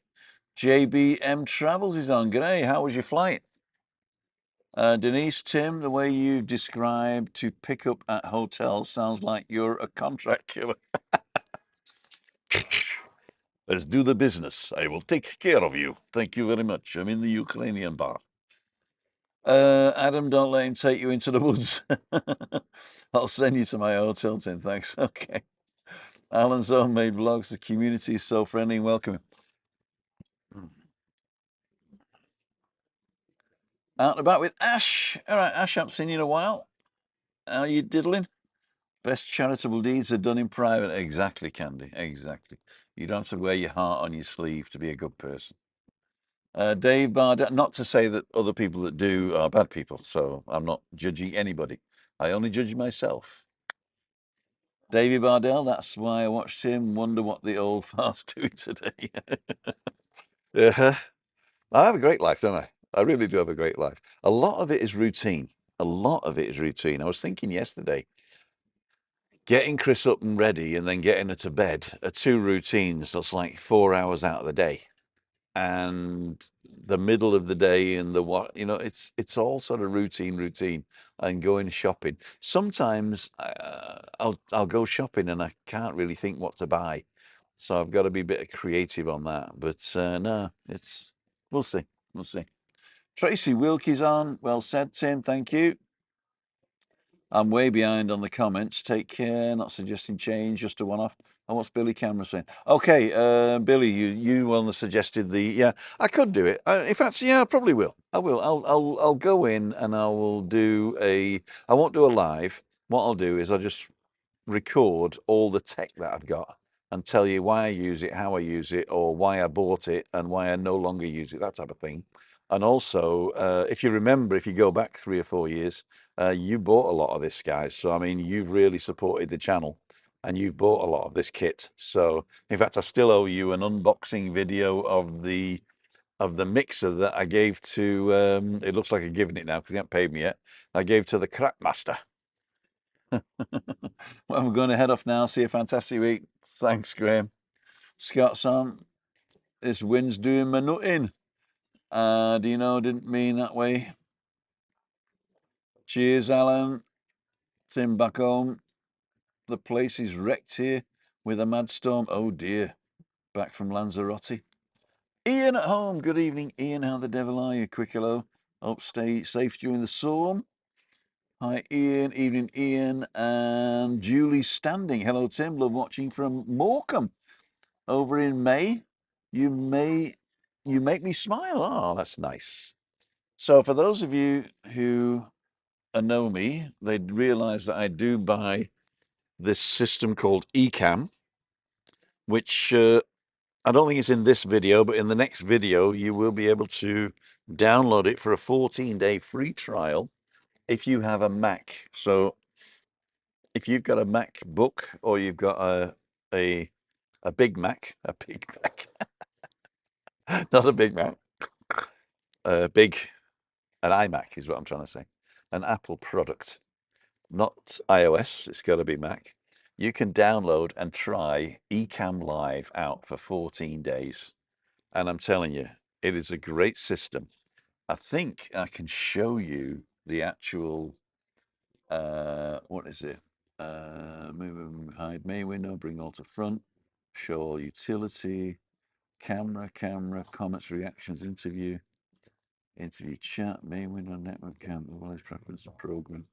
JBM Travels is on. G'day, how was your flight? Denise, Tim, the way you describe to pick up at hotels sounds like you're a contract killer. Let's do the business. I will take care of you. Thank you very much. I'm in the Ukrainian bar. Adam, don't let him take you into the woods. I'll send you to my hotel, Tim. Thanks. Okay. Alan's homemade vlogs. The community is so friendly and welcoming. Out and about with Ash. All right, Ash, I haven't seen you in a while. How are you diddling? Best charitable deeds are done in private. Exactly, Candy. Exactly. You don't have to wear your heart on your sleeve to be a good person. Dave Bardell, not to say that other people that do are bad people, so I'm not judging anybody. I only judge myself. Davey Bardell, that's why I watched him. Wonder what the old fart's doing today. Yeah. I have a great life, don't I? I really do have a great life. A lot of it is routine. A lot of it is routine. I was thinking yesterday, getting Chris up and ready and then getting her to bed are two routines. That's like 4 hours out of the day. And the middle of the day and the what, it's all sort of routine and going shopping. Sometimes I'll go shopping and I can't really think what to buy. So I've got to be a bit creative on that. But no, we'll see. We'll see. Tracy Wilkie's on. Well said, Tim. Thank you. I'm way behind on the comments. Take care. Not suggesting change, just a one-off. Oh, what's Billy Cameron saying? Okay, Billy, you one that suggested the yeah. I could do it. In fact, yeah, I probably will. I will. I'll go in and I will do a. I won't do a live. What I'll do is I'll just record all the tech that I've got and tell you why I use it, how I use it, or why I bought it and why I no longer use it, that type of thing. And also, if you remember, if you go back 3 or 4 years, you bought a lot of this, guys. So, I mean, you've really supported the channel and you've bought a lot of this kit. So, in fact, I still owe you an unboxing video of the mixer that I gave to, it looks like I've given it now because he hasn't paid me yet. I gave to the Crackmaster. Well, we're going to head off now. See a fantastic week. Thanks, Graham. Scott's on. This wind's doing my nutting. Do you know, didn't mean that way. Cheers, Alan. Tim back home. The place is wrecked here with a mad storm. Oh dear. Back from Lanzarote. Ian at home. Good evening, Ian. How the devil are you? Quick hello. Hope stay safe during the storm. Hi, Ian. Evening, Ian. And Julie Standing. Hello, Tim. Love watching from Morecambe. Over in May. You make me smile. Oh, that's nice. So for those of you who know me, they'd realize that I do buy this system called Ecamm, which I don't think it's in this video, but in the next video, you will be able to download it for a 14-day free trial if you have a Mac. So if you've got a MacBook or you've got a Big Mac, not a Big Mac, big, an iMac is what I'm trying to say, an Apple product, not iOS, it's got to be Mac. You can download and try Ecamm Live out for 14 days. And I'm telling you, it is a great system. I think I can show you the actual, what is it? Move, hide main window, bring all to front, show all utility, camera, comments, reactions, interview chat, main window, network camera, well as preference, program,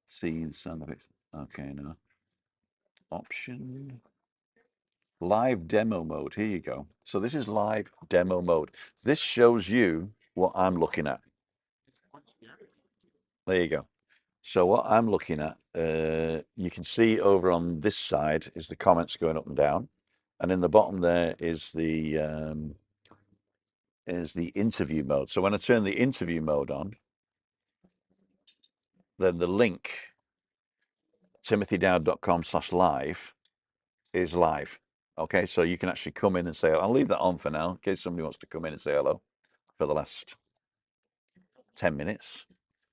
scene, sound effects. Okay, now. Option. Live demo mode. Here you go. So this is live demo mode. This shows you what I'm looking at. There you go. So what I'm looking at, you can see over on this side is the comments going up and down. And in the bottom there is the is the interview mode. So when I turn the interview mode on, then the link timothydowd.com/live is live. Okay, so you can actually come in and say, I'll leave that on for now in case somebody wants to come in and say hello for the last 10 minutes.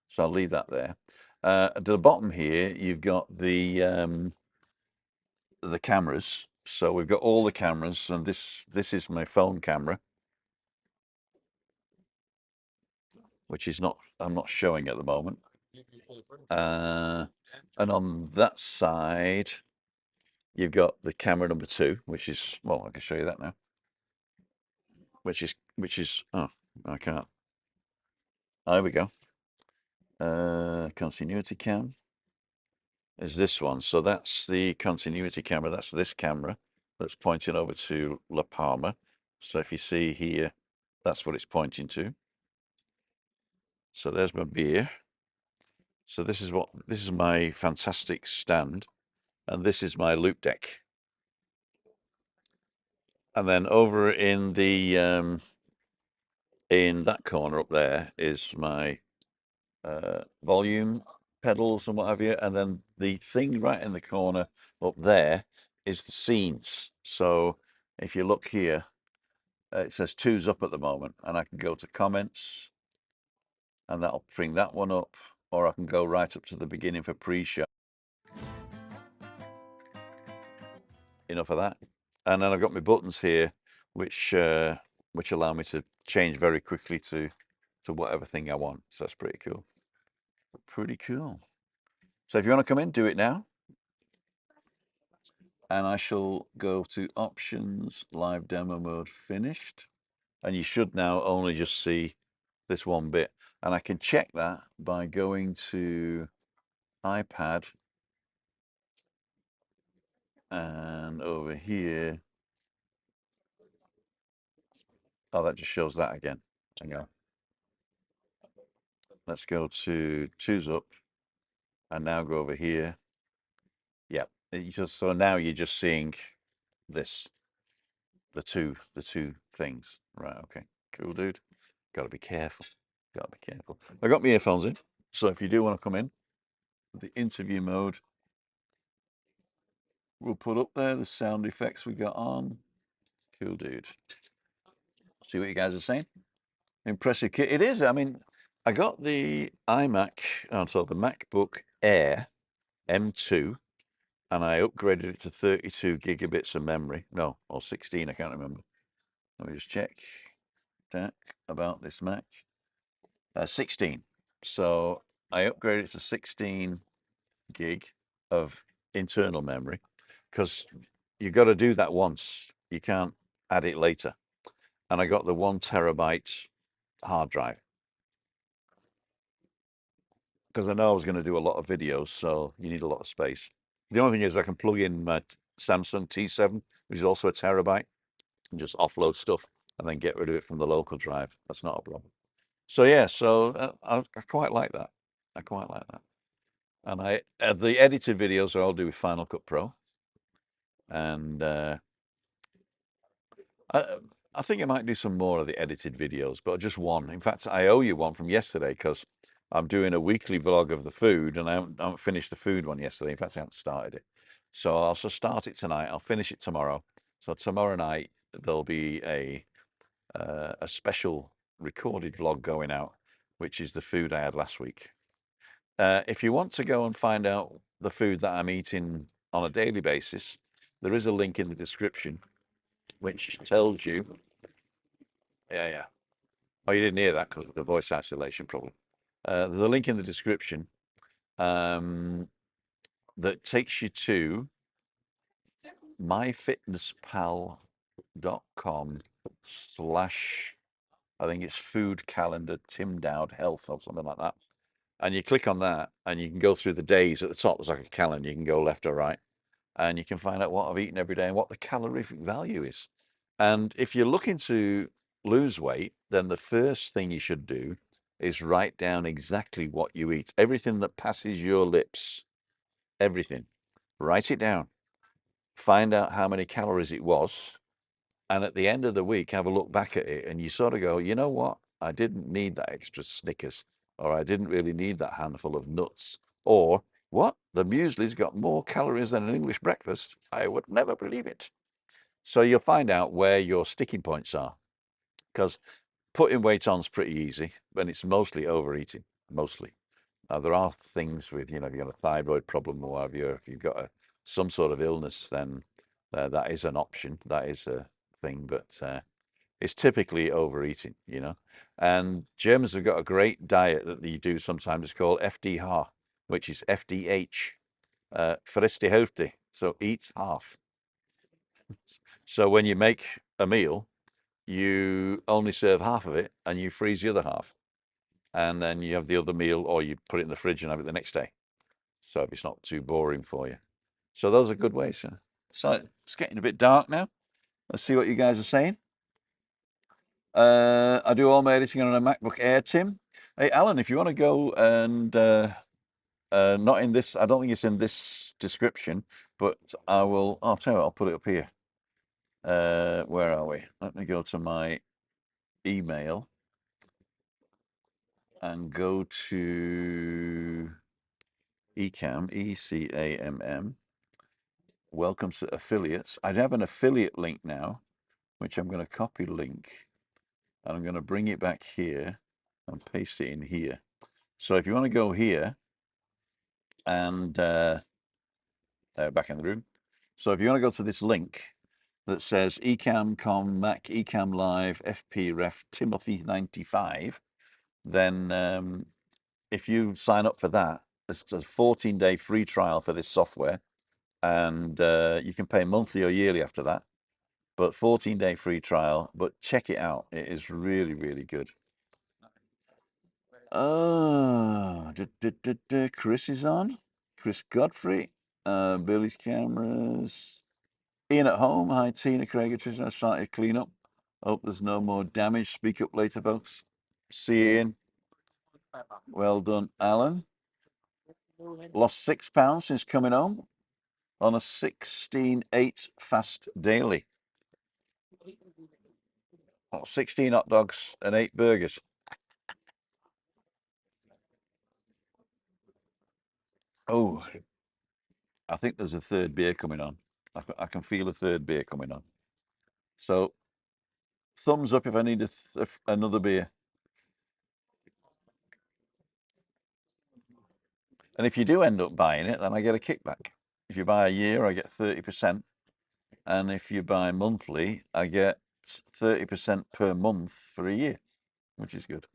So I'll leave that there. At the bottom here, you've got the cameras. So we've got all the cameras, and this is my phone camera, which is not, I'm not showing at the moment. And on that side, you've got the camera number 2, which is, well, I can show you that now. Which is, oh, I can't. There we go. Continuity cam is this one. So that's the continuity camera. That's this camera that's pointing over to La Palma. So if you see here, that's what it's pointing to. So there's my beer. So this is my fantastic stand, and this is my loop deck. And then over in the in that corner up there is my volume pedals and what have you, and then the thing right in the corner up there is the scenes. So if you look here, it says 2's up at the moment, and I can go to comments, and that'll bring that one up, or I can go right up to the beginning for pre-show. Enough of that. And then I've got my buttons here, which allow me to change very quickly to whatever thing I want. So that's pretty cool. Pretty cool. So if you want to come in, do it now. And I shall go to options, live demo mode finished. And you should now only just see this one bit. And I can check that by going to iPad and over here. Oh, that just shows that again. Hang on. Let's go to 2's up and now go over here. Yeah, so now you're just seeing this, the two things. Right, okay, cool, dude. Got to be careful. Got to be careful. I got my earphones in, so if you do want to come in, the interview mode, we'll put up there the sound effects we got on. Cool, dude. See what you guys are saying. Impressive kit. It is. I mean, I got the iMac, so the MacBook Air M2, and I upgraded it to 32 gigabits of memory. No, or 16, I can't remember. Let me just check that about this Mac. 16. So I upgraded it to 16 gig of internal memory, because you've got to do that once. You can't add it later. And I got the 1 terabyte hard drive, because I know I was going to do a lot of videos, so you need a lot of space. The only thing is I can plug in my Samsung T7, which is also a terabyte, and just offload stuff and then get rid of it from the local drive. That's not a problem. So yeah, so I quite like that. I quite like that. And the edited videos are all do with Final Cut Pro, and I think I might do some more of the edited videos, but just one. In fact, I owe you one from yesterday, because I'm doing a weekly vlog of the food, and I haven't finished the food one yesterday. In fact, I haven't started it. So I'll just start it tonight. I'll finish it tomorrow. So tomorrow night there'll be a special recorded vlog going out, which is the food I had last week. If you want to go and find out the food that I'm eating on a daily basis, there is a link in the description which tells you. Yeah. Oh, you didn't hear that because of the voice isolation problem. There's a link in the description that takes you to myfitnesspal.com/ I think it's food calendar Tim Dowd Health or something like that. And you click on that and you can go through the days. At the top, there's like a calendar. You can go left or right, and you can find out what I've eaten every day and what the calorific value is. And if you're looking to lose weight, then the first thing you should do is write down exactly what you eat. Everything that passes your lips, everything. Write it down. Find out how many calories it was, And at the end of the week, have a look back at it and you sort of go, you know what? I didn't need that extra Snickers, or I didn't really need that handful of nuts, or what? The muesli's got more calories than an English breakfast. I would never believe it. So you'll find out where your sticking points are, because putting weight on is pretty easy, but it's mostly overeating, mostly. Now, there are things with, if you've got a thyroid problem or if you've got some sort of illness, then that is an option. That is a thing, but it's typically overeating, And Germans have got a great diet that they do sometimes. It's called FDH, which is FDH, frisst die Hälfte, so eat half. So when you make a meal, you only serve half of it and you freeze the other half. And then you have the other meal, or you put it in the fridge and have it the next day. So if it's not too boring for you. So those are good ways. So it's getting a bit dark now. Let's see what you guys are saying. I do all my editing on a MacBook Air, Tim. Hey, Alan, if you want to go and not in this, I don't think it's in this description, but I'll tell you what, I'll put it up here. Where are we? Let me go to my email and go to Ecamm, ECAMM. Welcome to affiliates. I'd have an affiliate link now, which I'm going to copy link, and I'm going to bring it back here and paste it in here. So if you want to go here and back in the room. So if you want to go to this link that says Ecamm Com Mac Ecamm Live FP Ref Timothy 95, then if you sign up for that, it's a 14-day free trial for this software, and you can pay monthly or yearly after that. But 14-day free trial. But check it out; it is really, really good. Chris is on. Chris Godfrey. Billy's cameras. Ian at home. Hi, Tina, Craig, Tricia. I started to clean up. Hope there's no more damage. Speak up later, folks. See you, Ian. Well done, Alan. Lost £6 since coming home on a 16-8 fast daily. 16 hot dogs and 8 burgers. Oh, I think there's a third beer coming on. I can feel a third beer coming on. So, thumbs up if I need another beer. And if you do end up buying it, then I get a kickback. If you buy a year, I get 30%. And if you buy monthly, I get 30% per month for a year, which is good.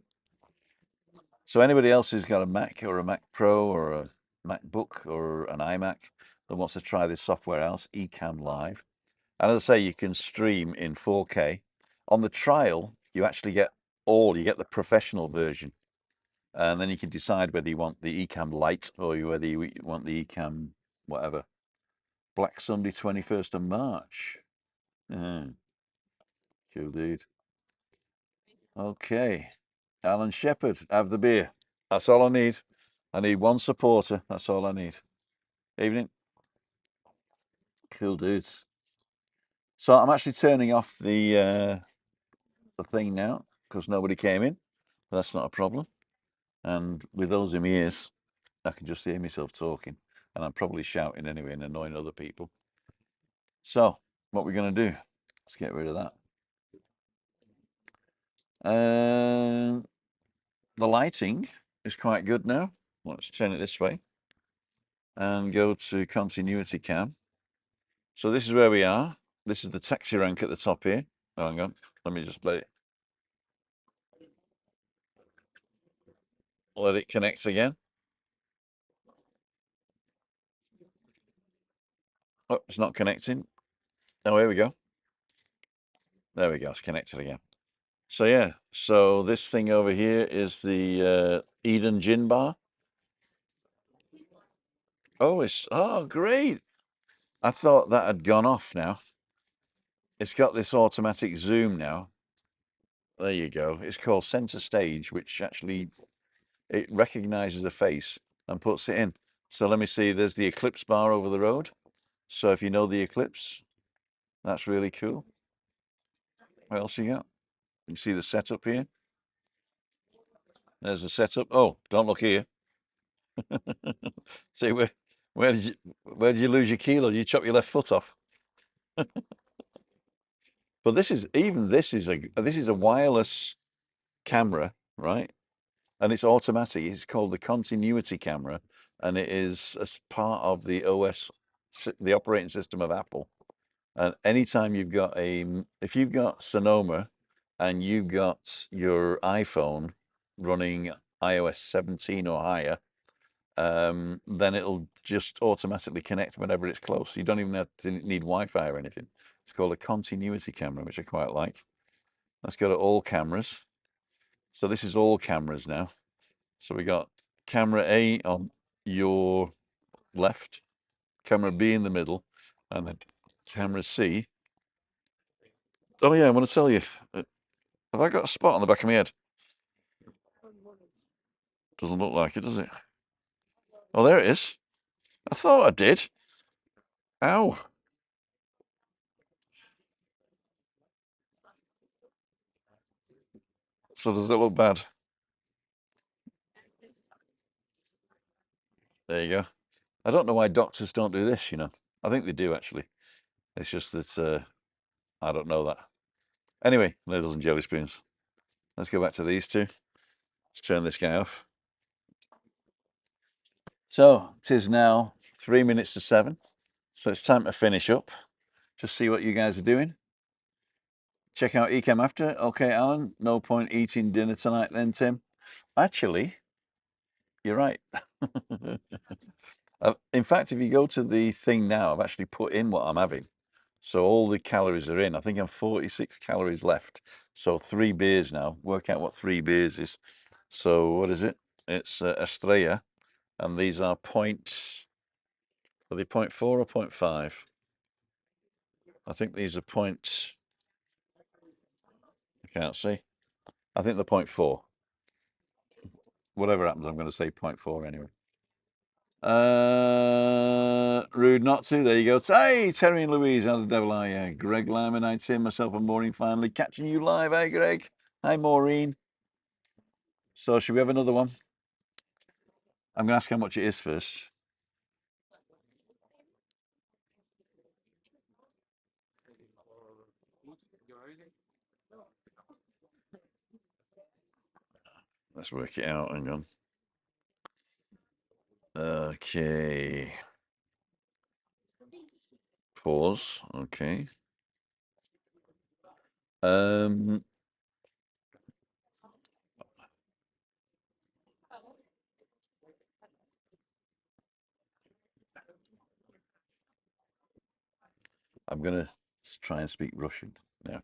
So anybody else who's got a Mac or a Mac Pro or a MacBook or an iMac that wants to try this software out, Ecamm Live. And as I say, you can stream in 4K. On the trial, you actually get you get the professional version. And then you can decide whether you want the Ecamm Lite or whether you want the Ecamm whatever. Black Sunday, 21st of March. Cool, dude. Okay. Alan Shepherd, have the beer. That's all I need. I need one supporter. That's all I need. Evening. Cool, dudes. So I'm actually turning off the thing now because nobody came in. That's not a problem. And with those in my ears, I can just hear myself talking. And I'm probably shouting anyway and annoying other people. So what we're going to do, let's get rid of that. The lighting is quite good now. Let's turn it this way and go to continuity cam. So this is where we are. This is the taxi rank at the top here. Oh, hang on. Let me just let it connect again. Oh, it's not connecting. Oh, here we go. There we go. It's connected again. So yeah, so this thing over here is the Eden Gin Bar. Oh, great. I thought that had gone off now. It's got this automatic zoom now. There you go. It's called Center Stage, which actually it recognizes a face and puts it in. So let me see. There's the Eclipse bar over the road. So if you know the Eclipse, that's really cool. What else you got? You see the setup here? There's the setup. Oh, don't look here. See where did you lose your kilo? You chop your left foot off. But this is a wireless camera, right? And it's automatic. It's called the continuity camera, and it is as part of the OS, the operating system of Apple. And anytime if you've got Sonoma and you've got your iPhone running iOS 17 or higher, then it'll just automatically connect whenever it's close. You don't even have to need Wi-Fi or anything. It's called a continuity camera, which I quite like. Let's go to all cameras. So this is all cameras now. So we got camera A on your left, camera B in the middle, and then camera C. Oh yeah, I want to tell you. Have I got a spot on the back of my head? Doesn't look like it, does it? Oh, there it is. I thought I did. Ow. So does it look bad? There you go. I don't know why doctors don't do this, you know. I think they do, actually. It's just that I don't know that. Anyway, noodles and jelly spoons. Let's go back to these two. Let's turn this guy off. So, it is now 3 minutes to 7. So it's time to finish up. Just see what you guys are doing. Check out Ecam after. Okay, Alan, no point eating dinner tonight then, Tim. Actually, you're right. In fact, if you go to the thing now, I've actually put in what I'm having. So all the calories are in. I think I'm 46 calories left. So 3 beers now. Work out what 3 beers is. So what is it? It's Estrella. And these are are they 0.4 or 0.5? I think these are I can't see. I think they're 0.4. Whatever happens, I'm going to say 0.4 anyway. Rude not to. There you go. Hey, Terry and Louise, how the devil are you? Greg Lyman, hi Tim, myself and Maureen finally catching you live. Hey, Greg. Hi, Maureen. So, should we have another one? I'm going to ask how much it is first. Let's work it out. Hang on. Okay. Pause. Okay. I'm going to try and speak Russian now.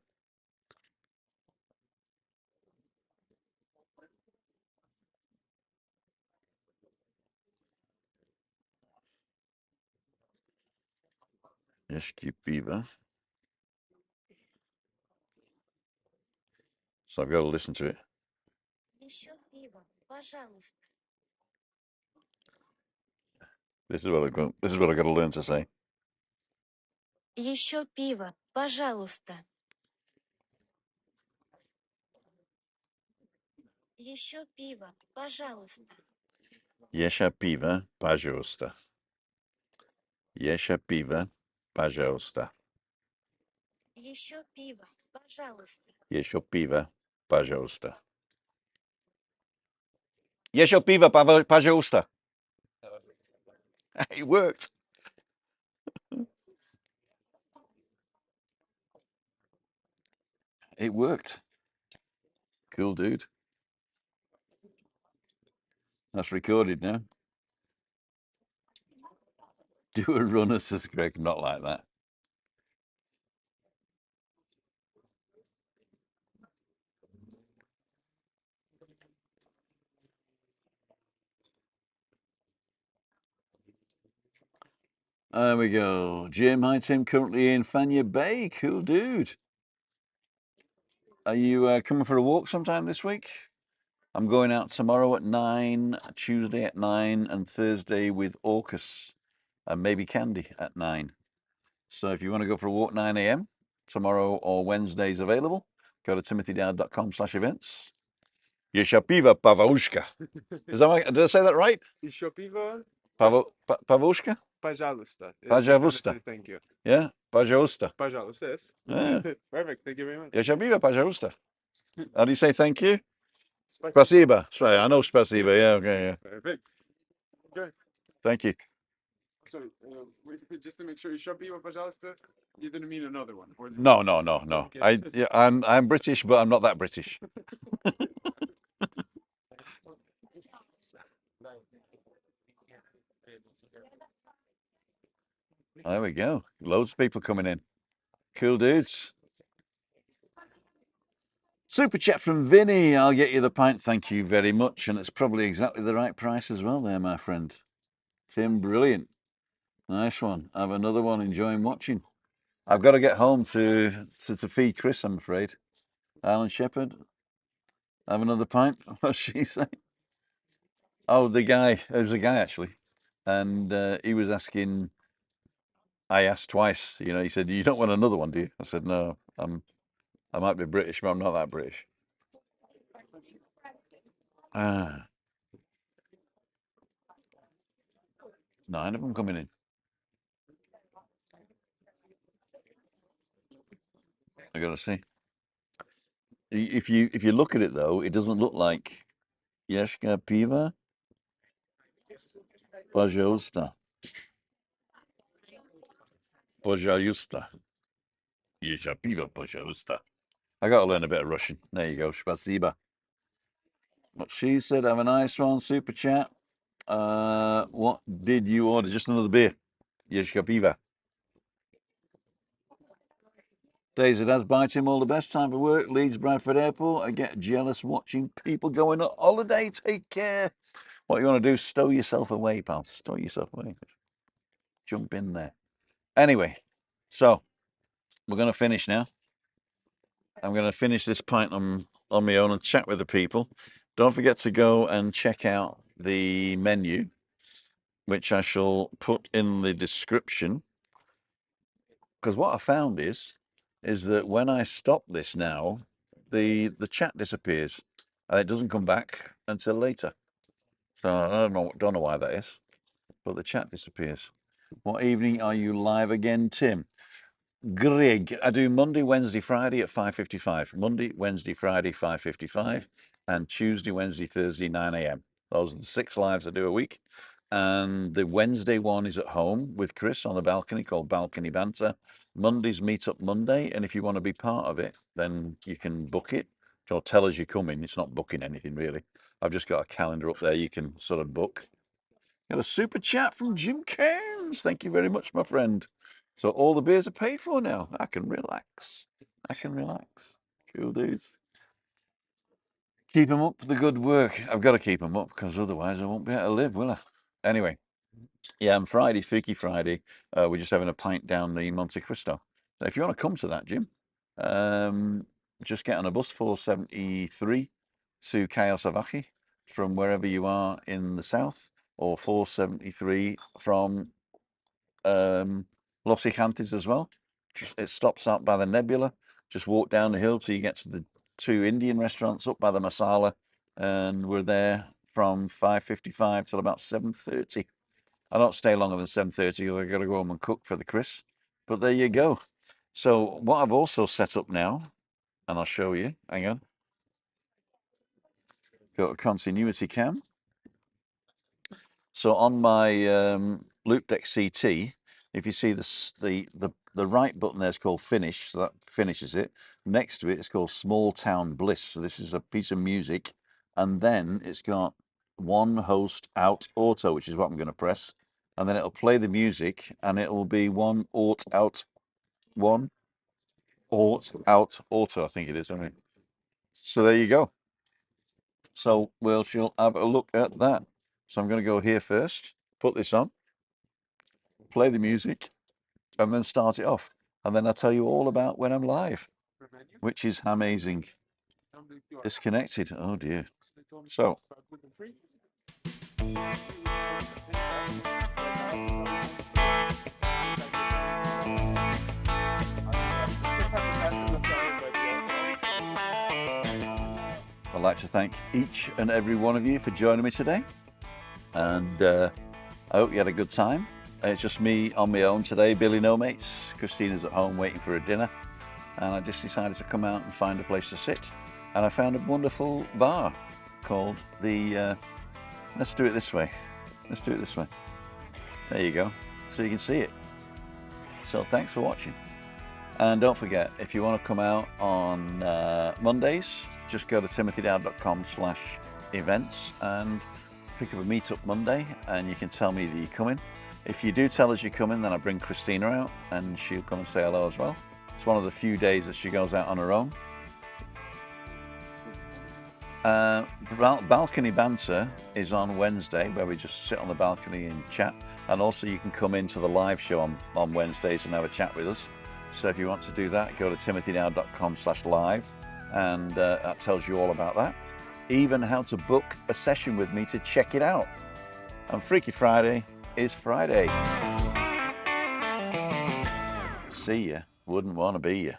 Ешки piva. So I've got to listen to it. Еще пиво, пожалуйста. This is what I've got to learn to say. Еще пиво, пожалуйста. Еще пиво, пожалуйста. Yesha piva, пожалуйста. Yesha piva, пожалуйста. Еще пиво, пожалуйста. Еще piva, пожалуйста. Еще piva, пожалуйста. It worked. It worked. Cool, dude. That's recorded now. Do a runner, says Greg. Not like that. There we go. Jim, hi Tim. Currently in Fanya Bay. Cool, dude. Are you coming for a walk sometime this week? I'm going out tomorrow at 9, Tuesday at 9, and Thursday with Orcus and maybe Candy at 9. So if you want to go for a walk 9 a.m. tomorrow or Wednesday's available. Go to timothydowd.com/events. Jeszcze piwa Pawuszka. Is that right? Did I say that right? Еще пиво, Pawuszka? пожалуйsta. If you're gonna Пожалуйста. say thank you. Yeah, пожалуйста. Пожалуйста, yes. Yeah. Perfect, thank you very much. Jeszcze piwa пожалуйста. How do you say thank you? Спасибо. Spasiba. I know spasiba. Yeah, okay, yeah. Perfect. Okay. Thank you. So, just to make sure, еще пиво, пожалуйста. You didn't mean another one. Or No. Okay. I'm British, but I'm not that British. There we go. Loads of people coming in. Cool dudes. Super chat from Vinny. I'll get you the pint. Thank you very much. And it's probably exactly the right price as well there, my friend. Tim, brilliant. Nice one. I have another one enjoying watching. I've got to get home to feed Chris, I'm afraid. Alan Shepherd. Have another pint. What's she saying? Oh, the guy. It was a guy, actually. And he was asking, I asked twice, he said, you don't want another one, do you? I said, no, I might be British, but I'm not that British. 9 of them coming in. I gotta see. If you look at it though, it doesn't look like Yeshka Piva Pajosta. Pajosta. Yeshka Piva Pajosta. I gotta learn a bit of Russian. There you go. Spasiba. What she said, have a nice one, super chat. What did you order? Just another beer. Yeshka Piva. Days it has by Tim, all the best. Time for work. Leeds Bradford Airport. I get jealous watching people going on holiday. Take care. What you want to do? Stow yourself away, pal. Stow yourself away. Jump in there. Anyway, so we're going to finish now. I'm going to finish this pint on my own and chat with the people. Don't forget to go and check out the menu, which I shall put in the description. Because what I found is that when I stop this now, the chat disappears and it doesn't come back until later. So I don't know why that is, but the chat disappears. What evening are you live again, Tim? Greg, I do Monday, Wednesday, Friday at 5:55. Monday, Wednesday, Friday, 5:55, and Tuesday, Wednesday, Thursday, 9 a.m. Those are the 6 lives I do a week. And the Wednesday one is at home with Chris on the balcony called Balcony Banter. Monday's Meetup Monday, and if you want to be part of it, then you can book it or tell us you're coming. It's not booking anything really. I've just got a calendar up there you can sort of book. Got a super chat from Jim Cairns. Thank you very much, my friend. So all the beers are paid for now. I can relax. I can relax. Cool dudes. Keep them up, the good work. I've got to keep them up because otherwise I won't be able to live, will I? Anyway, yeah, on Friday, Freaky Friday, we're just having a pint down the Monte Cristo. So if you want to come to that, Jim, just get on a bus 473 to Cayo Salvaje from wherever you are in the south, or 473 from Los Gigantes as well. It stops out by the Nebula. Just walk down the hill till you get to the 2 Indian restaurants up by the Masala, and we're there from 5:55 till about 7:30. I don't stay longer than 7:30. I've got to go home and cook for the Chris. But there you go. So what I've also set up now, and I'll show you. Hang on. Go to continuity cam. So on my Loop Deck CT, if you see the right button there is called Finish, so that finishes it. Next to it is called Small Town Bliss. So this is a piece of music, and then it's got One Host Out Auto, which is what I'm going to press, and then it'll play the music, and it will be One Aut Out Auto. I think it is. Right? So there you go. So she'll have a look at that. So I'm going to go here first, put this on, play the music, and then start it off. And then I'll tell you all about when I'm live, which is amazing. Disconnected. Oh dear. So. I'd like to thank each and every one of you for joining me today. And I hope you had a good time. It's just me on my own today, Billy no mates. Christina's at home waiting for her dinner. And I just decided to come out and find a place to sit. And I found a wonderful bar called the, let's do it this way. Let's do it this way. There you go, so you can see it. So thanks for watching. And don't forget, if you want to come out on Mondays, just go to timothydowd.com/events and pick up a Meetup Monday, and you can tell me that you're coming. If you do tell us you're coming, then I bring Christina out and she'll come and say hello as well. It's one of the few days that she goes out on her own. Balcony banter is on Wednesday, where we just sit on the balcony and chat. And also you can come into the live show on Wednesdays and have a chat with us. So if you want to do that, go to timothydowd.com/live, and that tells you all about that. Even how to book a session with me to check it out. And Freaky Friday is Friday. See ya. Wouldn't want to be ya.